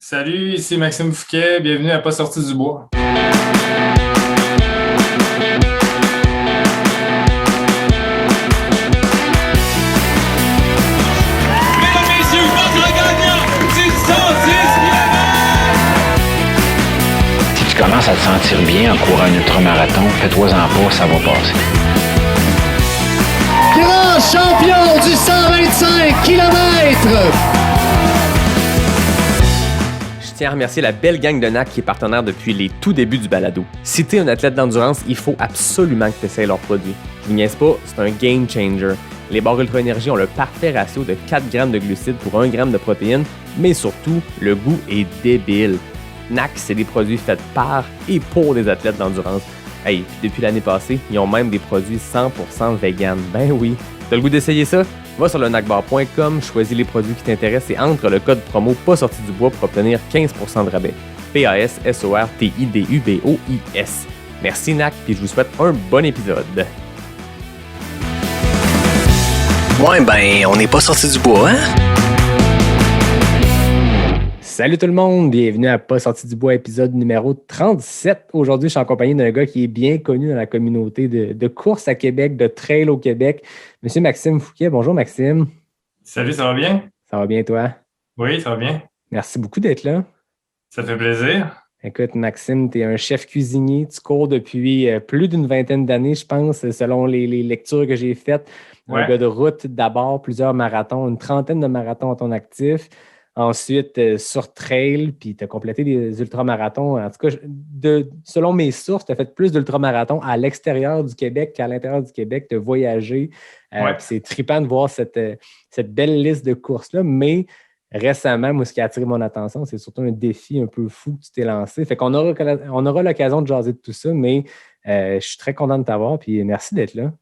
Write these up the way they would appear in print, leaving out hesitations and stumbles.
Salut, ici Maxime Fouquet, bienvenue à Pas sorti du bois. Mesdames, messieurs, votre gagnant du 110 km! Si tu commences à te sentir bien en courant un ultramarathon, fais-toi-en pas, ça va passer. Grand champion du 125 km! Je tiens à remercier la belle gang de NAC qui est partenaire depuis les tout débuts du balado. Si t'es un athlète d'endurance, il faut absolument que tu essaies leurs produits. Je vous niaise pas, c'est un game changer. Les barres Ultra Énergie ont le parfait ratio de 4 grammes de glucides pour 1 gramme de protéines, mais surtout, le goût est débile. NAC, c'est des produits faits par et pour des athlètes d'endurance. Hey, depuis l'année passée, ils ont même des produits 100% vegan. Ben oui, t'as le goût d'essayer ça? Va sur le nacbar.com, choisis les produits qui t'intéressent et entre le code promo pas sorti du bois pour obtenir 15% de rabais. PASSORTIDUBOIS. Merci NAC, puis je vous souhaite un bon épisode. Ouais, ben, on n'est pas sorti du bois, hein? Salut tout le monde, bienvenue à Pas sorti du bois, épisode numéro 37. Aujourd'hui, je suis en compagnie d'un gars qui est bien connu dans la communauté de course à Québec, de trail au Québec, Monsieur Maxime Fouquet. Bonjour Maxime. Salut, ça va bien? Ça va bien toi? Oui, ça va bien. Merci beaucoup d'être là. Ça fait plaisir. Écoute, Maxime, tu es un chef cuisinier. Tu cours depuis plus d'une vingtaine d'années, je pense, selon les lectures que j'ai faites. Ouais. Un gars de route d'abord, plusieurs marathons, une trentaine de marathons à ton actif. Ensuite, sur trail, puis tu as complété des ultramarathons. En tout cas, selon mes sources, tu as fait plus d'ultramarathons à l'extérieur du Québec qu'à l'intérieur du Québec. Tu as voyagé. Ouais. C'est trippant de voir cette belle liste de courses-là. Mais récemment, moi, ce qui a attiré mon attention, c'est surtout un défi un peu fou que tu t'es lancé. Fait qu'on aura l'occasion de jaser de tout ça, mais je suis très content de t'avoir, puis merci d'être là.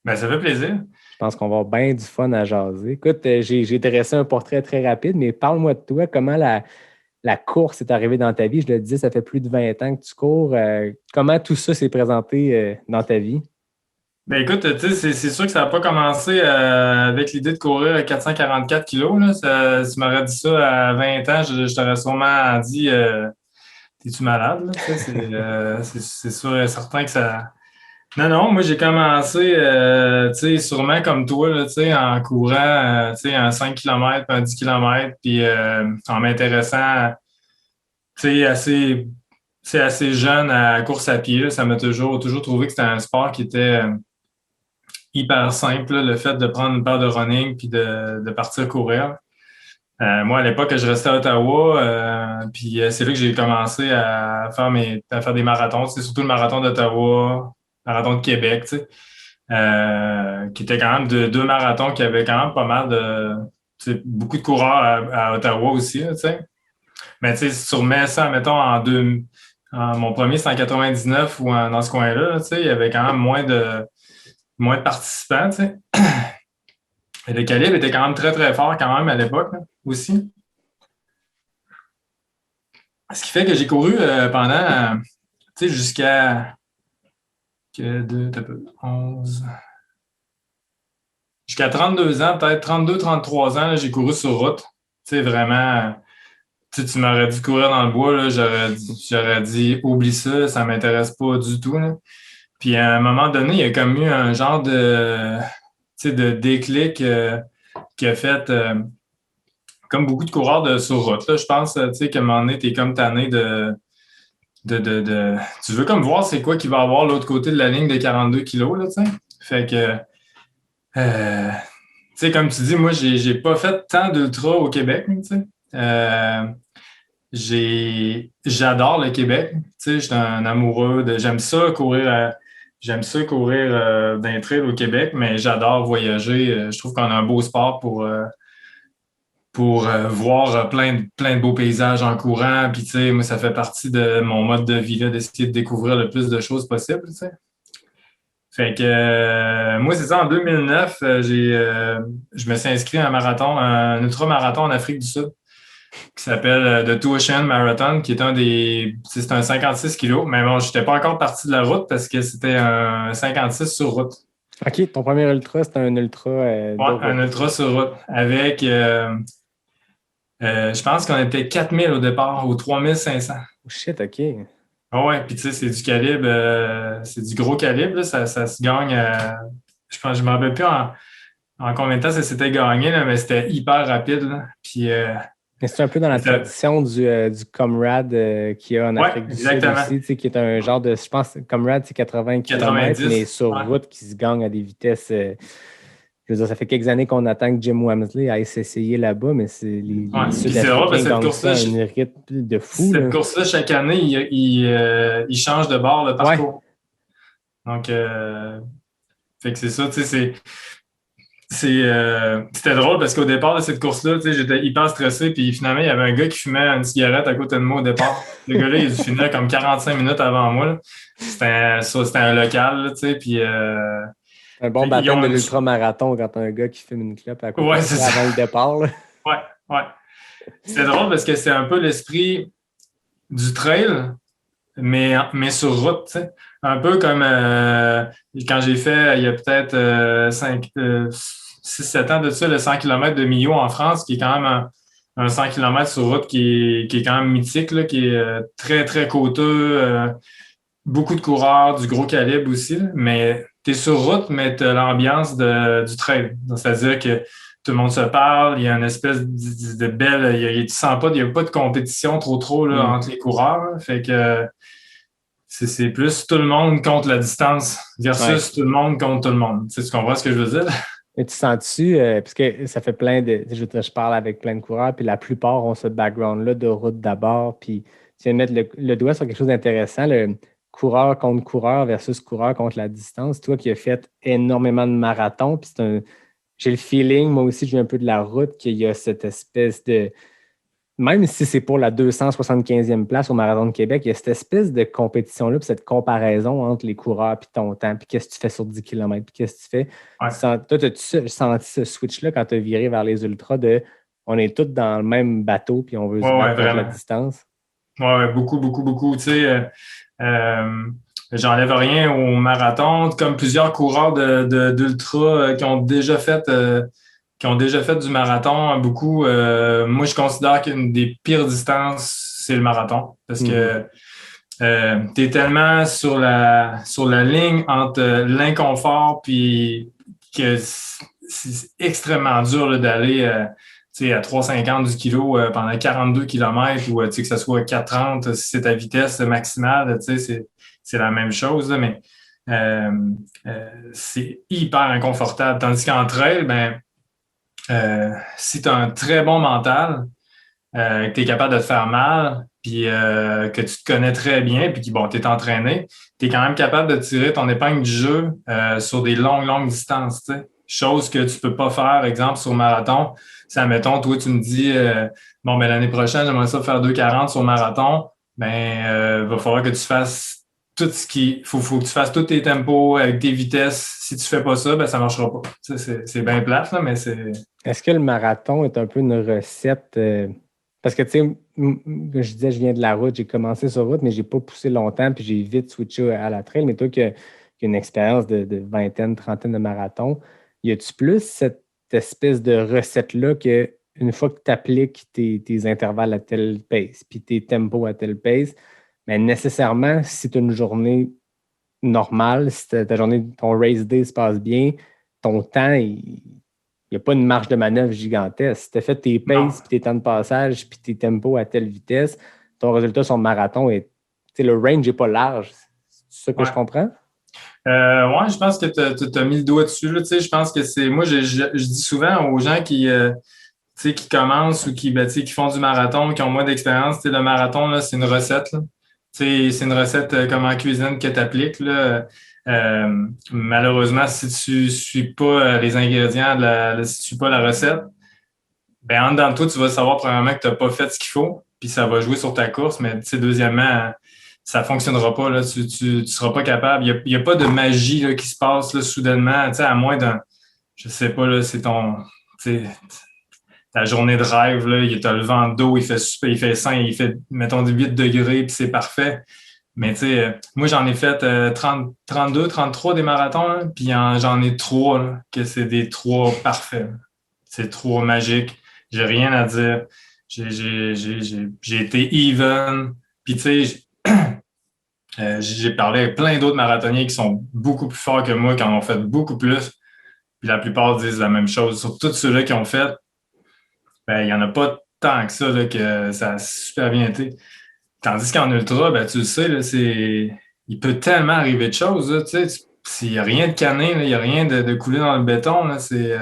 Ben, ça fait plaisir. Je pense qu'on va avoir bien du fun à jaser. Écoute, j'ai dressé un portrait très rapide, mais parle-moi de toi. Comment la course est arrivée dans ta vie? Je le disais, ça fait plus de 20 ans que tu cours. Comment tout ça s'est présenté dans ta vie? Ben écoute, tu sais, c'est sûr que ça n'a pas commencé avec l'idée de courir à 444 kilos. Là. Si tu m'aurais dit ça à 20 ans, je t'aurais sûrement dit t'es-tu malade? Là? Tu sais, c'est sûr et certain que ça. Non, moi j'ai commencé, tu sais, sûrement comme toi, là, tu sais, en courant, tu sais, un 5 km, un 10 km, puis en m'intéressant, tu sais, assez jeune à la course à pied, là, ça m'a toujours trouvé que c'était un sport qui était hyper simple, là, le fait de prendre une paire de running puis de partir courir. Moi, à l'époque, je restais à Ottawa, puis c'est là que j'ai commencé à faire des marathons. C'est surtout le marathon d'Ottawa, marathon de Québec, tu sais, qui était quand même deux marathons qui avaient quand même pas mal de, beaucoup de coureurs à Ottawa aussi, là, tu sais. Mais tu sais, si tu remets ça, mettons, mon premier, c'était en 99 ou dans ce coin-là, tu sais, il y avait quand même moins de participants, tu sais. Et le calibre était quand même très, très fort quand même à l'époque, là, aussi. Ce qui fait que j'ai couru pendant, tu sais, jusqu'à 11. Jusqu'à 32 ans, peut-être 32, 33 ans, là, j'ai couru sur route. Tu sais, vraiment, tu m'aurais dit courir dans le bois, là, j'aurais dit oublie ça, ça m'intéresse pas du tout. Là. Puis à un moment donné, il y a comme eu un genre de déclic qui a fait comme beaucoup de coureurs sur route. Là, je pense tu sais, qu'à un moment donné, tu es comme tanné tu veux comme voir c'est quoi qu'il va avoir l'autre côté de la ligne de 42 kilos, là, tu sais. Fait que, tu sais, comme tu dis, moi, j'ai pas fait tant d'ultra au Québec, tu sais. J'adore le Québec, tu sais, je suis un amoureux j'aime ça courir d'un trail au Québec, mais j'adore voyager. Je trouve qu'on a un beau sport pour voir plein de beaux paysages en courant. Puis, tu sais, moi, ça fait partie de mon mode de vie, là, d'essayer de découvrir le plus de choses possible, tu sais. Fait que, moi, c'est ça, en 2009, je me suis inscrit à un ultramarathon en Afrique du Sud qui s'appelle The Two Ocean Marathon, qui est c'est un 56 kilos. Mais bon, je n'étais pas encore parti de la route parce que c'était un 56 sur route. OK, ton premier ultra, c'était un ultra Ouais, un ultra sur route avec Je pense qu'on était 4000 au départ, ou 3500. Oh shit, OK. Ah ouais, puis tu sais, c'est du calibre, c'est du gros calibre, là, ça se gagne, je pense, je me rappelle plus en combien de temps ça s'était gagné, là, mais c'était hyper rapide, là. Puis, Mais c'est un peu dans la tradition du Comrade qu'il y a en Afrique du Sud aussi, tu sais, qui est un genre de, je pense, Comrade, c'est 80 km, mais sur route qui se gagne à des vitesses. Je veux dire, ça fait quelques années qu'on attend que Jim Wamsley aille s'essayer là-bas, mais c'est les Sud-Africains gagnent ça à un rythme de fou. Cette course-là, chaque année, il change de bord le parcours. Ouais. Donc, fait que c'est ça, tu sais, c'était drôle parce qu'au départ de cette course-là, j'étais hyper stressé, puis finalement, il y avait un gars qui fumait une cigarette à côté de moi au départ. Le gars-là, il finit comme 45 minutes avant moi. Là. C'était un local, tu sais, puis... un bon baptême de l'ultramarathon quand t'as un gars qui fume une clope à côté de toi avant le départ. Là. Ouais. C'est drôle parce que c'est un peu l'esprit du trail, mais sur route, tu sais. Un peu comme quand j'ai fait, il y a peut-être 6-7 ans de ça, le 100 km de Millau en France, qui est quand même un 100 km sur route qui est quand même mythique, là, qui est très, très coûteux, beaucoup de coureurs, du gros calibre aussi, là, mais tu es sur route, mais tu as l'ambiance du trail. C'est-à-dire que tout le monde se parle, il y a une espèce de belle... Tu sens pas, il n'y a pas de compétition trop là, entre les coureurs. Là, fait que c'est plus tout le monde contre la distance versus tout le monde contre tout le monde. Tu comprends ce que je veux dire? Et tu sens-tu, parce que ça fait plein de... Je parle avec plein de coureurs, puis la plupart ont ce background-là de route d'abord, puis tu viens de mettre le doigt sur quelque chose d'intéressant, le coureur contre coureur versus coureur contre la distance. Toi qui as fait énormément de marathons, puis j'ai le feeling, moi aussi, je viens un peu de la route, qu'il y a cette espèce de... Même si c'est pour la 275e place au Marathon de Québec, il y a cette espèce de compétition-là, puis cette comparaison entre les coureurs puis ton temps, puis qu'est-ce que tu fais sur 10 km, puis qu'est-ce que tu fais. Ouais. Toi, as-tu senti ce switch-là quand tu as viré vers les ultras de on est tous dans le même bateau, puis on veut se battre contre la distance? Oui, beaucoup. Tu sais, j'enlève rien au marathon, comme plusieurs coureurs d'ultra qui ont déjà fait du marathon, beaucoup. Moi, je considère qu'une des pires distances, c'est le marathon. Parce que tu es tellement sur la ligne entre l'inconfort puis que c'est extrêmement dur là, d'aller à 3,50 du kilo pendant 42 km ou que ce soit 4,30 si c'est ta vitesse maximale. C'est la même chose, là, mais c'est hyper inconfortable. Tandis qu'en trail, si tu as un très bon mental, que tu es capable de te faire mal, puis que tu te connais très bien, puis que tu es entraîné, tu es quand même capable de tirer ton épingle du jeu sur des longues distances. T'sais. Chose que tu ne peux pas faire, exemple, sur marathon. Si, admettons, toi, tu me dis l'année prochaine, j'aimerais ça faire 2,40 sur marathon, va falloir que tu fasses tout ce qui. Faut que tu fasses tous tes tempos avec tes vitesses. Si tu fais pas ça, ça ne marchera pas. C'est bien plate, là, mais c'est. Est-ce que le marathon est un peu une recette? Parce que, tu sais, je disais, je viens de la route, j'ai commencé sur route, mais je n'ai pas poussé longtemps, puis j'ai vite switché à la trail. Mais toi qui as une expérience de vingtaine, trentaine de marathons, y a-tu plus cette espèce de recette-là qu'une fois que tu appliques tes intervalles à telle pace, puis tes tempos à telle pace, mais nécessairement, si tu as une journée normale, si ta journée, ton race day se passe bien, ton temps, il n'y a pas une marge de manœuvre gigantesque. Si tu as fait tes paces, puis tes temps de passage, puis tes tempos à telle vitesse, ton résultat sur le marathon, le range n'est pas large. C'est ça que je comprends? Oui, je pense que tu as mis le doigt dessus. Là, je pense que c'est. Moi, je dis souvent aux gens qui commencent ou qui font du marathon, qui ont moins d'expérience, le marathon, là, c'est une recette. Là. C'est une recette comme en cuisine que tu appliques. Malheureusement, si tu ne suis pas les ingrédients, si tu ne suis pas la recette, en dedans de toi, tu vas savoir premièrement que tu n'as pas fait ce qu'il faut, puis ça va jouer sur ta course, mais deuxièmement, ça ne fonctionnera pas. Là, tu ne seras pas capable. Il n'y a pas de magie là, qui se passe là, soudainement, à moins d'un. Je ne sais pas, là, c'est ta journée de rêve, là, tu as le vent d'eau, il fait 5, il fait, mettons, 8 degrés, puis c'est parfait. Mais moi, j'en ai fait 32, 33 des marathons, là, puis j'en ai 3, là, que c'est des 3 parfaits. Là. C'est 3 magiques. J'ai rien à dire. j'ai été even. Puis, tu sais, j'ai parlé avec plein d'autres marathoniens qui sont beaucoup plus forts que moi, qui en ont fait beaucoup plus. Puis la plupart disent la même chose. Sur tous ceux-là qui ont fait, ben, il n'y en a pas tant que ça, là, que ça a super bien été. Tandis qu'en ultra, ben, tu le sais, là, il peut tellement arriver de choses. Là, tu sais, il n'y a rien de cané, il n'y a rien de coulé dans le béton. Là, c'est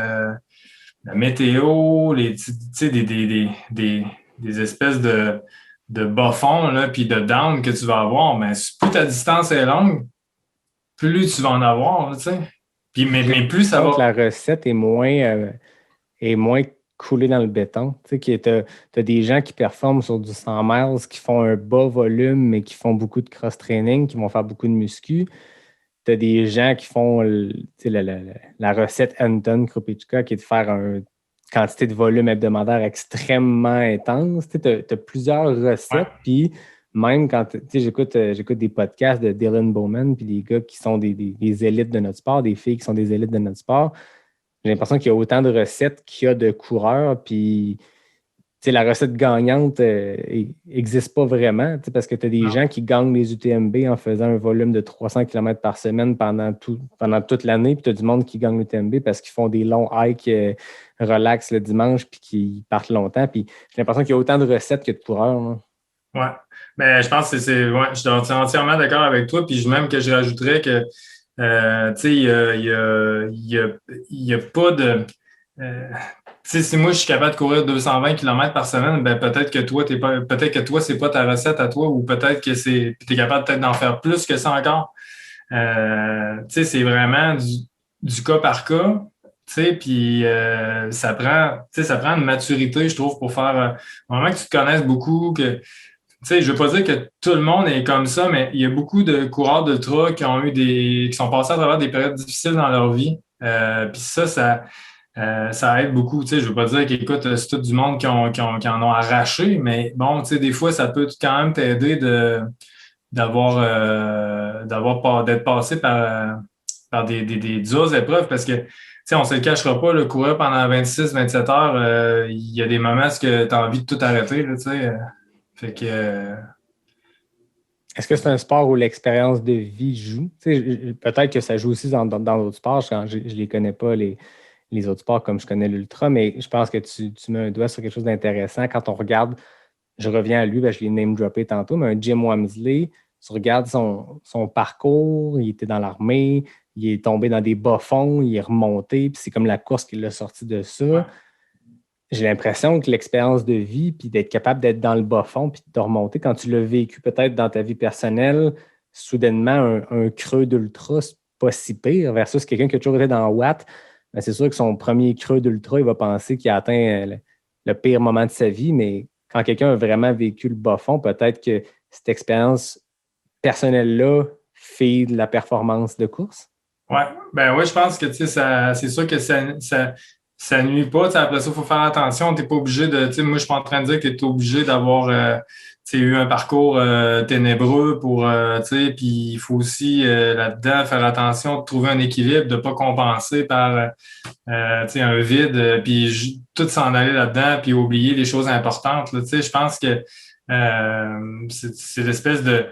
la météo, tu sais, des espèces de bas-fonds, là, puis de down que tu vas avoir. Mais plus ta distance est longue, plus tu vas en avoir. Là, tu sais. Puis, mais plus ça va. Donc, la recette est moins coulée dans le béton. Tu sais, tu as des gens qui performent sur du 100 miles, qui font un bas volume, mais qui font beaucoup de cross-training, qui vont faire beaucoup de muscu. Tu as des gens qui font la recette Anton Krupicka, qui est de faire une quantité de volume hebdomadaire extrêmement intense. Tu as plusieurs recettes, puis même quand j'écoute des podcasts de Dylan Bowman, puis des gars qui sont des élites de notre sport, des filles qui sont des élites de notre sport, j'ai l'impression qu'il y a autant de recettes qu'il y a de coureurs, puis la recette gagnante n'existe pas vraiment, parce que tu as des gens qui gagnent les UTMB en faisant un volume de 300 km par semaine pendant toute l'année, puis tu as du monde qui gagne l'UTMB parce qu'ils font des longs hikes relax le dimanche, puis qui partent longtemps. Puis j'ai l'impression qu'il y a autant de recettes que de coureurs. Là. Ouais, mais je pense que je suis entièrement d'accord avec toi, puis même que je rajouterais que il y a pas de... si moi je suis capable de courir 220 km par semaine, ben peut-être que toi, c'est pas ta recette à toi, ou peut-être que tu es capable peut-être d'en faire plus que ça encore. C'est vraiment du cas par cas. Puis ça prend une maturité, je trouve, pour faire au moment que tu te connaisses beaucoup, que je ne veux pas dire que tout le monde est comme ça, mais il y a beaucoup de coureurs d'ultra qui sont passés à travers des périodes difficiles dans leur vie. Puis ça aide beaucoup. Je ne veux pas dire qu'écoute, c'est tout du monde qui en ont arraché, mais bon, des fois, ça peut quand même t'aider d'être passé par des dures épreuves, parce que on ne se le cachera pas, le courir pendant 26-27 heures, il y a des moments où tu as envie de tout arrêter. Là, fait que, Est-ce que c'est un sport où l'expérience de vie joue? Peut-être que ça joue aussi dans d'autres sports. Je ne les connais pas, les autres sports, comme je connais l'ultra, mais je pense que tu mets un doigt sur quelque chose d'intéressant. Quand on regarde, je reviens à lui, je l'ai name-droppé tantôt, mais un Jim Walmsley, tu regardes son parcours, il était dans l'armée, il est tombé dans des bas-fonds, il est remonté, puis c'est comme la course qui l'a sorti de ça. Ouais. J'ai l'impression que l'expérience de vie, puis d'être capable d'être dans le bas-fond, puis de remonter, quand tu l'as vécu peut-être dans ta vie personnelle, soudainement, un creux d'ultra, c'est pas si pire, versus quelqu'un qui a toujours été dans Watt, ben c'est sûr que son premier creux d'ultra, il va penser qu'il a atteint le pire moment de sa vie, mais quand quelqu'un a vraiment vécu le bas-fond, peut-être que cette expérience personnelle-là fait de la performance de course. Oui, je pense que c'est sûr que ça nuit pas. Après ça, il faut faire attention. Tu n'es pas obligé de. Moi, je ne suis pas en train de dire que tu es obligé d'avoir eu un parcours ténébreux pour. Puis il faut aussi là-dedans faire attention de trouver un équilibre, de ne pas compenser par un vide, puis tout s'en aller là-dedans, puis oublier les choses importantes. Là, je pense que c'est l'espèce de.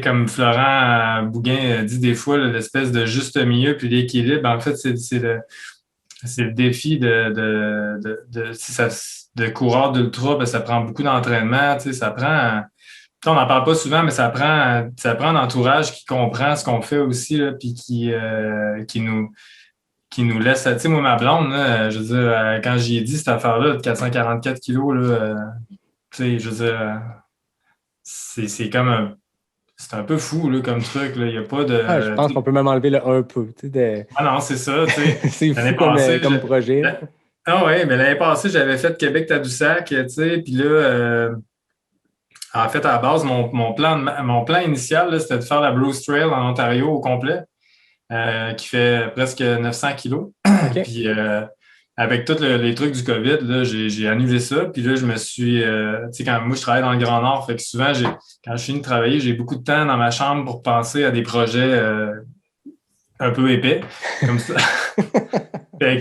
Comme Florent Bouguin dit des fois, là, l'espèce de juste milieu puis l'équilibre, en fait, c'est le défi de coureur d'ultra, ben, ça prend beaucoup d'entraînement, ça prend, on n'en parle pas souvent, mais ça prend un entourage qui comprend ce qu'on fait aussi, là, puis qui nous laisse, moi, ma blonde, là, je veux dire, quand j'y ai dit cette affaire-là de 444 kilos, là, je veux dire, c'est comme c'est un peu fou là, comme truc. Là. Il y a pas de. Je pense qu'on peut même enlever le un peu. Ah non, c'est ça. C'est fou comme projet. Ah oui, mais l'année passée, j'avais fait Québec-Tadoussac, puis là, en fait, à la base, mon plan initial, là, c'était de faire la Bruce Trail en Ontario au complet, qui fait presque 900 kilos. Okay. Puis avec tous les trucs du COVID, là, j'ai annulé ça. Puis là, je me suis... quand moi, je travaille dans le Grand Nord, fait que souvent, quand je finis de travailler, j'ai beaucoup de temps dans ma chambre pour penser à des projets un peu épais, comme ça. Fait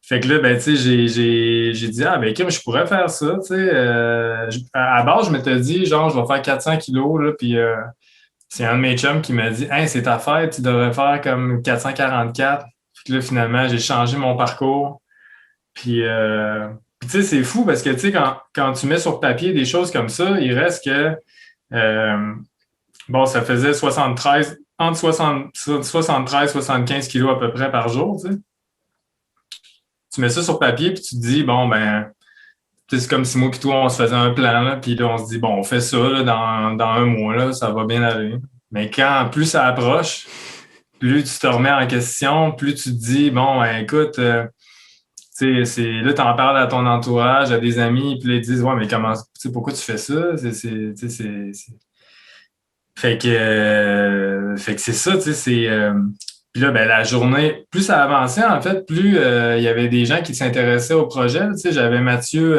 Fait que là, ben, tu sais, j'ai dit, ah, ben, Kim, je pourrais faire ça, tu sais. À base, je m'étais dit, genre, je vais faire 400 kilos, là, puis c'est un de mes chums qui m'a dit, hey, c'est ta fête, tu devrais faire comme 444. Puis là, finalement, j'ai changé mon parcours. Puis tu sais, c'est fou parce que, tu sais, quand tu mets sur papier des choses comme ça, il reste que, bon, ça faisait 73, entre 73 et 75 kilos à peu près par jour, tu sais. Tu mets ça sur papier, puis tu te dis, bon, ben, c'est comme si moi et toi, on se faisait un plan, là, puis là, on se dit, bon, on fait ça là, dans un mois, là, ça va bien aller. Mais quand plus ça approche, plus tu te remets en question, plus tu te dis, bon, ben, écoute, là, tu en parles à ton entourage, à des amis, puis là, ils te disent, ouais, mais pourquoi tu fais ça? Fait que c'est ça, tu sais, puis là, ben, la journée, plus ça avançait, en fait, plus il y avait des gens qui s'intéressaient au projet. Tu sais, j'avais Mathieu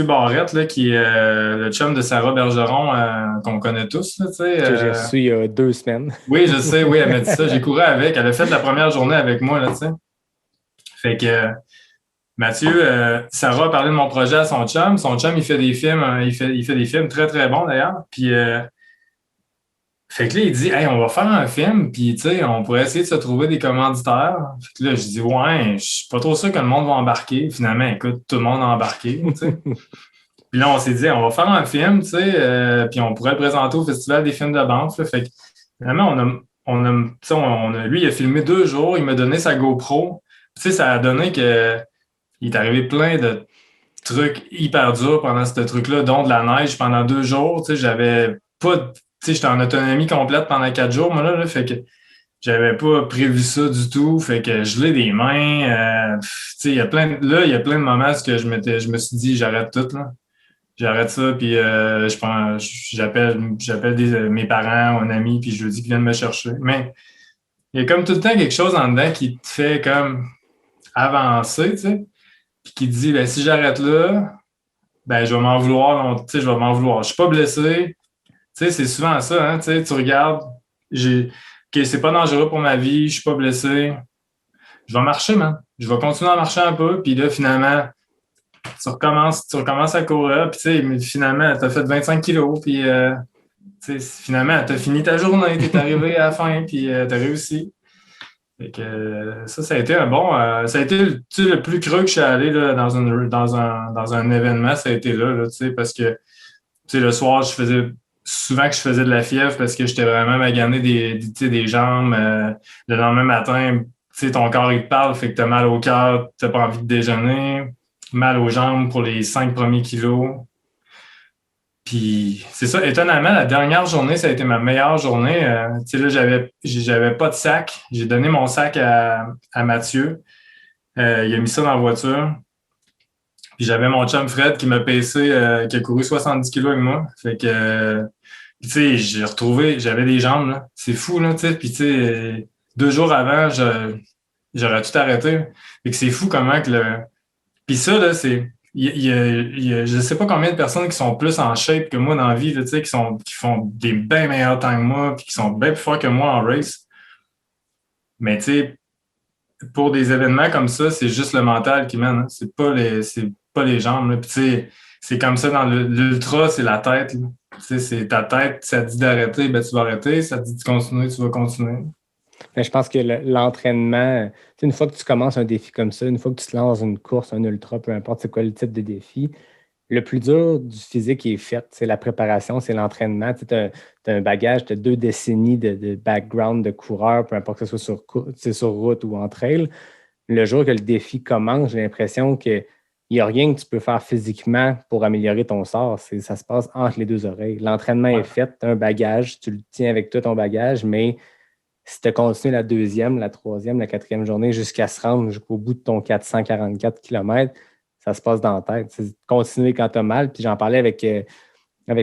Barrette, là, qui est le chum de Sarah Bergeron, qu'on connaît tous, là, tu sais. Que j'ai reçu il y a 2 semaines. Oui, je sais, oui, elle m'a dit ça. J'ai couru avec. Elle a fait la première journée avec moi, là, tu sais. Fait que Mathieu, Sarah a parlé de mon projet à son chum. Son chum, il fait des films, il fait des films très, très bons, d'ailleurs. Puis fait que là, il dit, hey, on va faire un film, puis tu sais, on pourrait essayer de se trouver des commanditaires. Fait que là, je dis, ouais, je suis pas trop sûr que le monde va embarquer. Finalement, écoute, tout le monde a embarqué, tu sais. Puis là, on s'est dit, on va faire un film, tu sais, puis on pourrait le présenter au Festival des films de Banff. Là. Fait que finalement, lui, il a filmé 2 jours, il m'a donné sa GoPro. Tu sais, ça a donné que il est arrivé plein de trucs hyper durs pendant ce truc-là, dont de la neige pendant 2 jours. Tu sais, j'avais pas... Tu sais, j'étais en autonomie complète pendant 4 jours, moi, là, fait que j'avais pas prévu ça du tout. Fait que je l'ai des mains. Tu sais, il y a plein de moments où je me suis dit, j'arrête tout, là. J'arrête ça, puis j'appelle mes parents ou un ami, puis je lui dis qu'ils viennent me chercher. Mais il y a comme tout le temps quelque chose en dedans qui te fait comme avancer, tu sais. Puis qui te dit, ben, si j'arrête là, ben, je vais m'en vouloir. Tu sais, je vais m'en vouloir. Je suis pas blessé. Tu sais, c'est souvent ça, hein. Tu sais, tu regardes, OK, c'est pas dangereux pour ma vie, je suis pas blessé. Je vais marcher, man. Je vais continuer à marcher un peu, puis là, finalement, tu recommences à courir, puis tu sais, finalement, tu as fait 25 kilos, puis tu sais, finalement, tu as fini ta journée, tu es arrivé à la fin, puis tu as réussi. Fait que ça a été ça a été le plus creux que je suis allé là, dans un événement, ça a été là, tu sais, parce que tu sais, le soir, je faisais de la fièvre parce que j'étais vraiment magané des jambes. Le lendemain matin, tu sais, ton corps, il te parle, fait que t'as mal au cœur, t'as pas envie de déjeuner, mal aux jambes pour les 5 premiers kilos. Puis, c'est ça, étonnamment, la dernière journée, ça a été ma meilleure journée. Tu sais, là, j'avais pas de sac. J'ai donné mon sac à Mathieu. Il a mis ça dans la voiture. Puis j'avais mon chum Fred qui m'a pesé, qui a couru 70 kilos avec moi. Fait que, tu sais, j'avais des jambes, là. C'est fou, là, tu sais. Puis, tu sais, 2 jours avant, j'aurais tout arrêté. Fait que c'est fou comment que Puis ça, là, c'est... je sais pas combien de personnes qui sont plus en shape que moi dans la vie, là, tu sais, qui font des bien meilleurs temps que moi, puis qui sont bien plus forts que moi en race. Mais, tu sais, pour des événements comme ça, c'est juste le mental qui mène. Hein. C'est pas les jambes. Là. Puis, tu sais, c'est comme ça dans l'ultra, c'est la tête. Là. Tu sais, c'est ta tête. Ça te dit d'arrêter, ben, tu vas arrêter. Ça te dit de continuer, tu vas continuer. Mais je pense que l'entraînement, une fois que tu commences un défi comme ça, une fois que tu te lances dans une course, un ultra, peu importe c'est quoi le type de défi, le plus dur du physique est fait. C'est la préparation, c'est l'entraînement. Tu as un bagage, tu as 2 décennies de background de coureur, peu importe que ce soit sur route ou en trail. Le jour que le défi commence, j'ai l'impression qu'il n'y a rien que tu peux faire physiquement pour améliorer ton sort. Ça se passe entre les 2 oreilles. L'entraînement est fait, tu as un bagage, tu le tiens avec toi ton bagage, mais si tu continues la 2e, la 3e, la 4e journée jusqu'à se rendre jusqu'au bout de ton 444 km, ça se passe dans la tête. C'est continuer quand tu as mal. Puis j'en parlais avec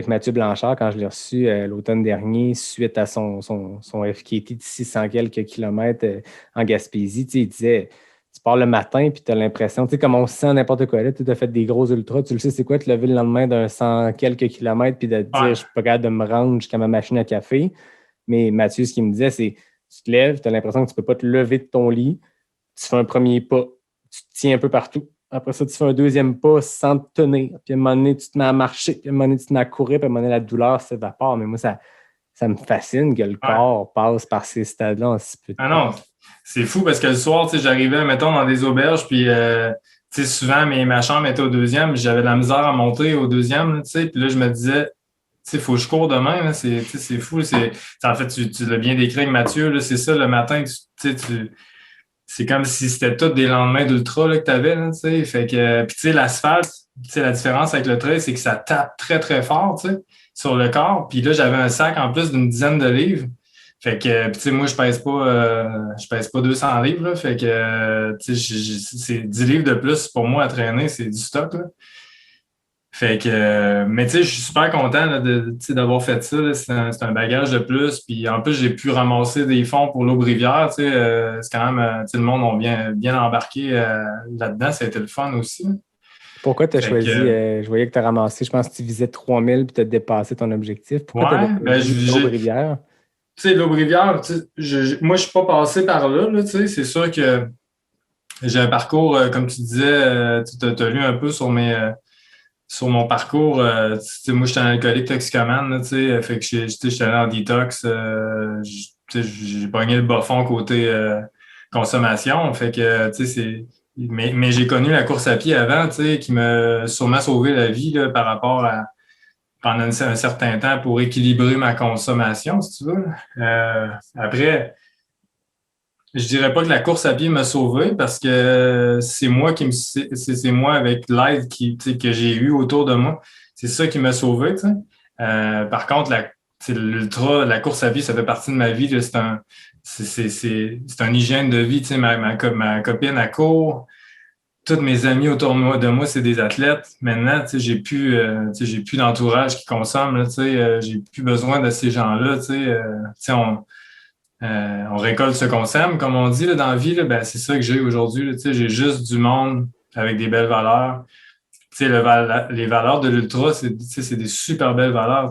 Mathieu Blanchard quand je l'ai reçu l'automne dernier suite à son FKT de 600 quelques kilomètres en Gaspésie. Il disait, tu pars le matin puis tu as l'impression, tu sais, comme on se sent n'importe quoi là, tu as fait des gros ultras, tu le sais c'est quoi, te lever le lendemain d'un 100 quelques kilomètres puis de te dire, je suis pas capable de me rendre jusqu'à ma machine à café. Mais Mathieu, ce qu'il me disait, c'est tu te lèves, tu as l'impression que tu ne peux pas te lever de ton lit, tu fais un premier pas, tu te tiens un peu partout. Après ça, tu fais un deuxième pas sans te tenir. Puis à un moment donné, tu te mets à marcher. Puis à un moment donné, tu te mets à courir. Puis à un moment donné, la douleur s'évapore. Mais moi, ça me fascine que le corps passe par ces stades-là en si peu de temps. Ah non, c'est fou parce que le soir, tu sais, j'arrivais, mettons, dans des auberges, puis tu sais, souvent, ma chambre était au deuxième, j'avais de la misère à monter au deuxième, là, tu sais, puis là, je me disais, tu sais, il faut que je cours demain, là, c'est fou. En fait, tu l'as bien décrit avec Mathieu, là, c'est ça, le matin, c'est comme si c'était tous des lendemains d'ultra là, que tu avais, tu sais. Fait que, puis tu sais, l'asphalte, tu sais, la différence avec le trail, c'est que ça tape très, très fort, tu sais, sur le corps. Puis là, j'avais un sac en plus d'une dizaine de livres. Fait que, tu sais, moi, je pèse pas 200 livres, là. Fait que, tu sais, c'est 10 livres de plus pour moi à traîner, c'est du stock, là. Fait que, mais tu sais, je suis super content là, d'avoir fait ça. Là. C'est un bagage de plus. Puis en plus, j'ai pu ramasser des fonds pour l'Aube-Rivière. C'est quand même, le monde a bien embarqué là-dedans. Ça a été le fun aussi. Pourquoi tu as choisi, je voyais que tu as ramassé, je pense que tu visais 3000 puis tu as dépassé ton objectif. Pourquoi tu as dépassé l'Aube-Rivière? Tu sais, l'Aube-Rivière, moi, je suis pas passé par là. C'est sûr que j'ai un parcours, comme tu disais, tu as lu un peu sur mon parcours, moi, j'étais un alcoolique toxicomane, fait que j'étais allé en détox, j'ai pogné le bas fond côté consommation, fait que, mais j'ai connu la course à pied avant, qui m'a sûrement sauvé la vie, là, par rapport à, pendant un certain temps pour équilibrer ma consommation, si tu veux. Après, je dirais pas que la course à pied m'a sauvé parce que c'est moi avec l'aide que j'ai eue autour de moi. C'est ça qui m'a sauvé. Par contre, la course à pied, ça fait partie de ma vie. Là, c'est un hygiène de vie. Ma copine à court, tous mes amis autour de moi, c'est des athlètes. Maintenant, j'ai plus d'entourage qui consomme. Là, j'ai plus besoin de ces gens-là. On récolte ce qu'on sème, comme on dit là, dans la vie, là, ben, c'est ça que j'ai aujourd'hui. Là, j'ai juste du monde avec des belles valeurs. Les valeurs de l'ultra, c'est des super belles valeurs.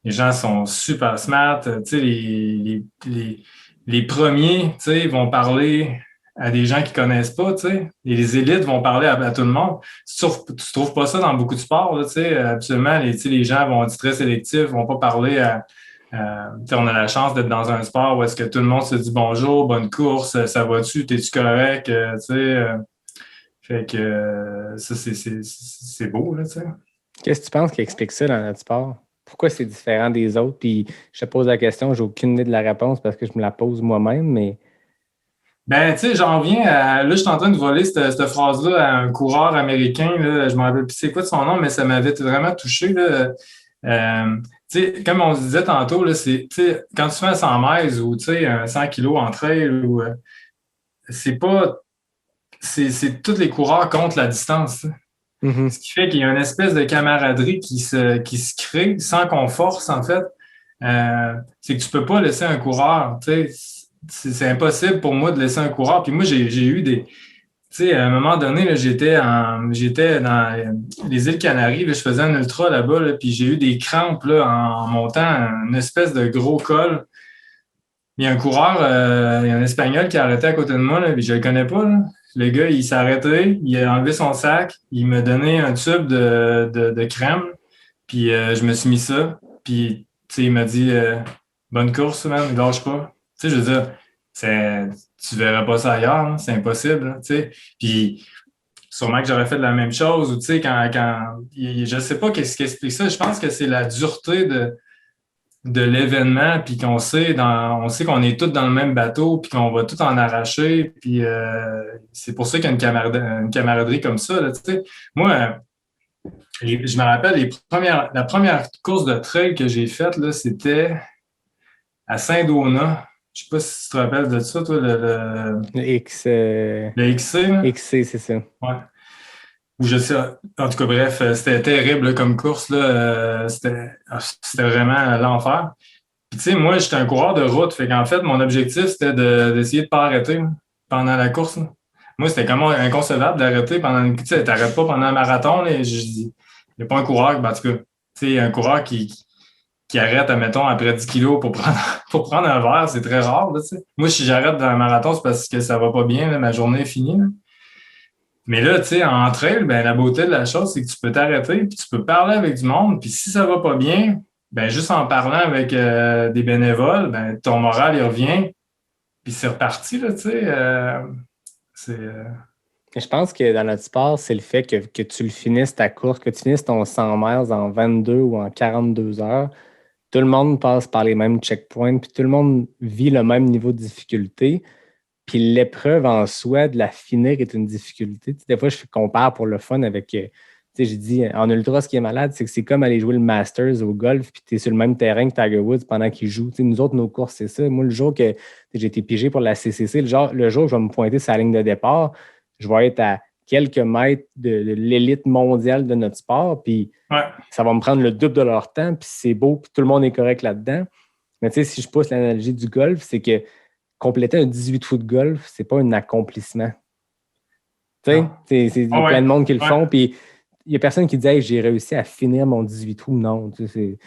Les gens sont super smart. Les premiers vont parler à des gens qui ne connaissent pas. Et les élites vont parler à tout le monde. Tu ne trouves pas ça dans beaucoup de sports. Là, absolument, les gens vont être très sélectifs, ne vont pas parler à... on a la chance d'être dans un sport où est-ce que tout le monde se dit bonjour, bonne course, ça va-tu, t'es-tu correct, fait que ça, c'est beau, là, tu sais. Qu'est-ce que tu penses qui explique ça dans notre sport? Pourquoi c'est différent des autres? Puis je te pose la question, j'ai aucune idée de la réponse parce que je me la pose moi-même, mais... Ben, tu sais, j'en viens à... Là, je suis en train de voler cette phrase-là à un coureur américain, là, je me rappelle plus c'est quoi de son nom, mais ça m'avait vraiment touché, là. Comme on se disait tantôt, là, quand tu fais un 100 miles ou un 100 kilos en trail, c'est tous les coureurs contre la distance. Mm-hmm. Ce qui fait qu'il y a une espèce de camaraderie qui se crée sans qu'on force, en fait. C'est que tu peux pas laisser un coureur. C'est impossible pour moi de laisser un coureur. Puis moi, j'ai eu des... à un moment donné, là, j'étais dans les îles Canaries, là, je faisais un ultra là-bas, là, puis j'ai eu des crampes là, en montant une espèce de gros col. Il y a un coureur, il y a un Espagnol qui a arrêté à côté de moi, là, puis je le connais pas. Là. Le gars, il s'est arrêté, il a enlevé son sac, il m'a donné un tube de crème, puis je me suis mis ça, puis il m'a dit bonne course, man, lâche pas. Je veux dire, tu verras pas ça ailleurs, hein, c'est impossible. Puis sûrement que j'aurais fait la même chose, ou quand je sais pas qu'est-ce qui explique ça. Je pense que c'est la dureté de l'événement, puis qu'on sait qu'on est tous dans le même bateau, puis qu'on va tout en arracher, puis c'est pour ça qu'il y a une camaraderie comme ça. Là, moi, je me rappelle la première course de trail que j'ai faite, là, c'était à Saint-Donat. Je sais pas si tu te rappelles de ça, toi, le XC. Là? XC, c'est ça. Ouais. Ou je sais, en tout cas, bref, c'était terrible là, comme course. Là, c'était vraiment l'enfer. Puis, tu sais, moi, j'étais un coureur de route. Fait qu'en fait, mon objectif, c'était d'essayer de ne pas arrêter là, pendant la course. Là. Moi, c'était comme inconcevable d'arrêter pendant une... Tu sais, t'arrêtes pas pendant un marathon. Là, il n'y a pas un coureur, en tout cas, tu sais, un coureur qui arrête, admettons, après 10 kilos pour prendre un verre, c'est très rare. Là, moi, si j'arrête dans un marathon, c'est parce que ça va pas bien, là, ma journée est finie. Là. Mais là, tu sais, en trail, ben, la beauté de la chose, c'est que tu peux t'arrêter, puis tu peux parler avec du monde, puis si ça va pas bien, ben, juste en parlant avec des bénévoles, ben, ton moral, il revient, puis c'est reparti, là, tu sais. C'est... Je pense que dans notre sport, c'est le fait que tu le finisses ta course, que tu finisses ton 100 miles en 22 ou en 42 heures. Tout le monde passe par les mêmes checkpoints, puis tout le monde vit le même niveau de difficulté. Puis l'épreuve en soi, de la finir est une difficulté. Tu sais, des fois, je compare pour le fun avec, tu sais, j'ai dit, en ultra, ce qui est malade, c'est que c'est comme aller jouer le Masters au golf, puis tu es sur le même terrain que Tiger Woods pendant qu'il joue. Tu sais, nous autres, nos courses, c'est ça. Moi, le jour que j'ai été pigé pour la CCC, le jour où je vais me pointer sur la ligne de départ, je vais être à quelques mètres de l'élite mondiale de notre sport, puis ça va me prendre le double de leur temps, puis c'est beau, puis tout le monde est correct là-dedans. Mais tu sais, si je pousse l'analogie du golf, c'est que compléter un 18 trous de golf, c'est pas un accomplissement. Tu sais, il y a plein de monde qui le font, puis il n'y a personne qui dit hey, j'ai réussi à finir mon 18 trous. Non, tu sais,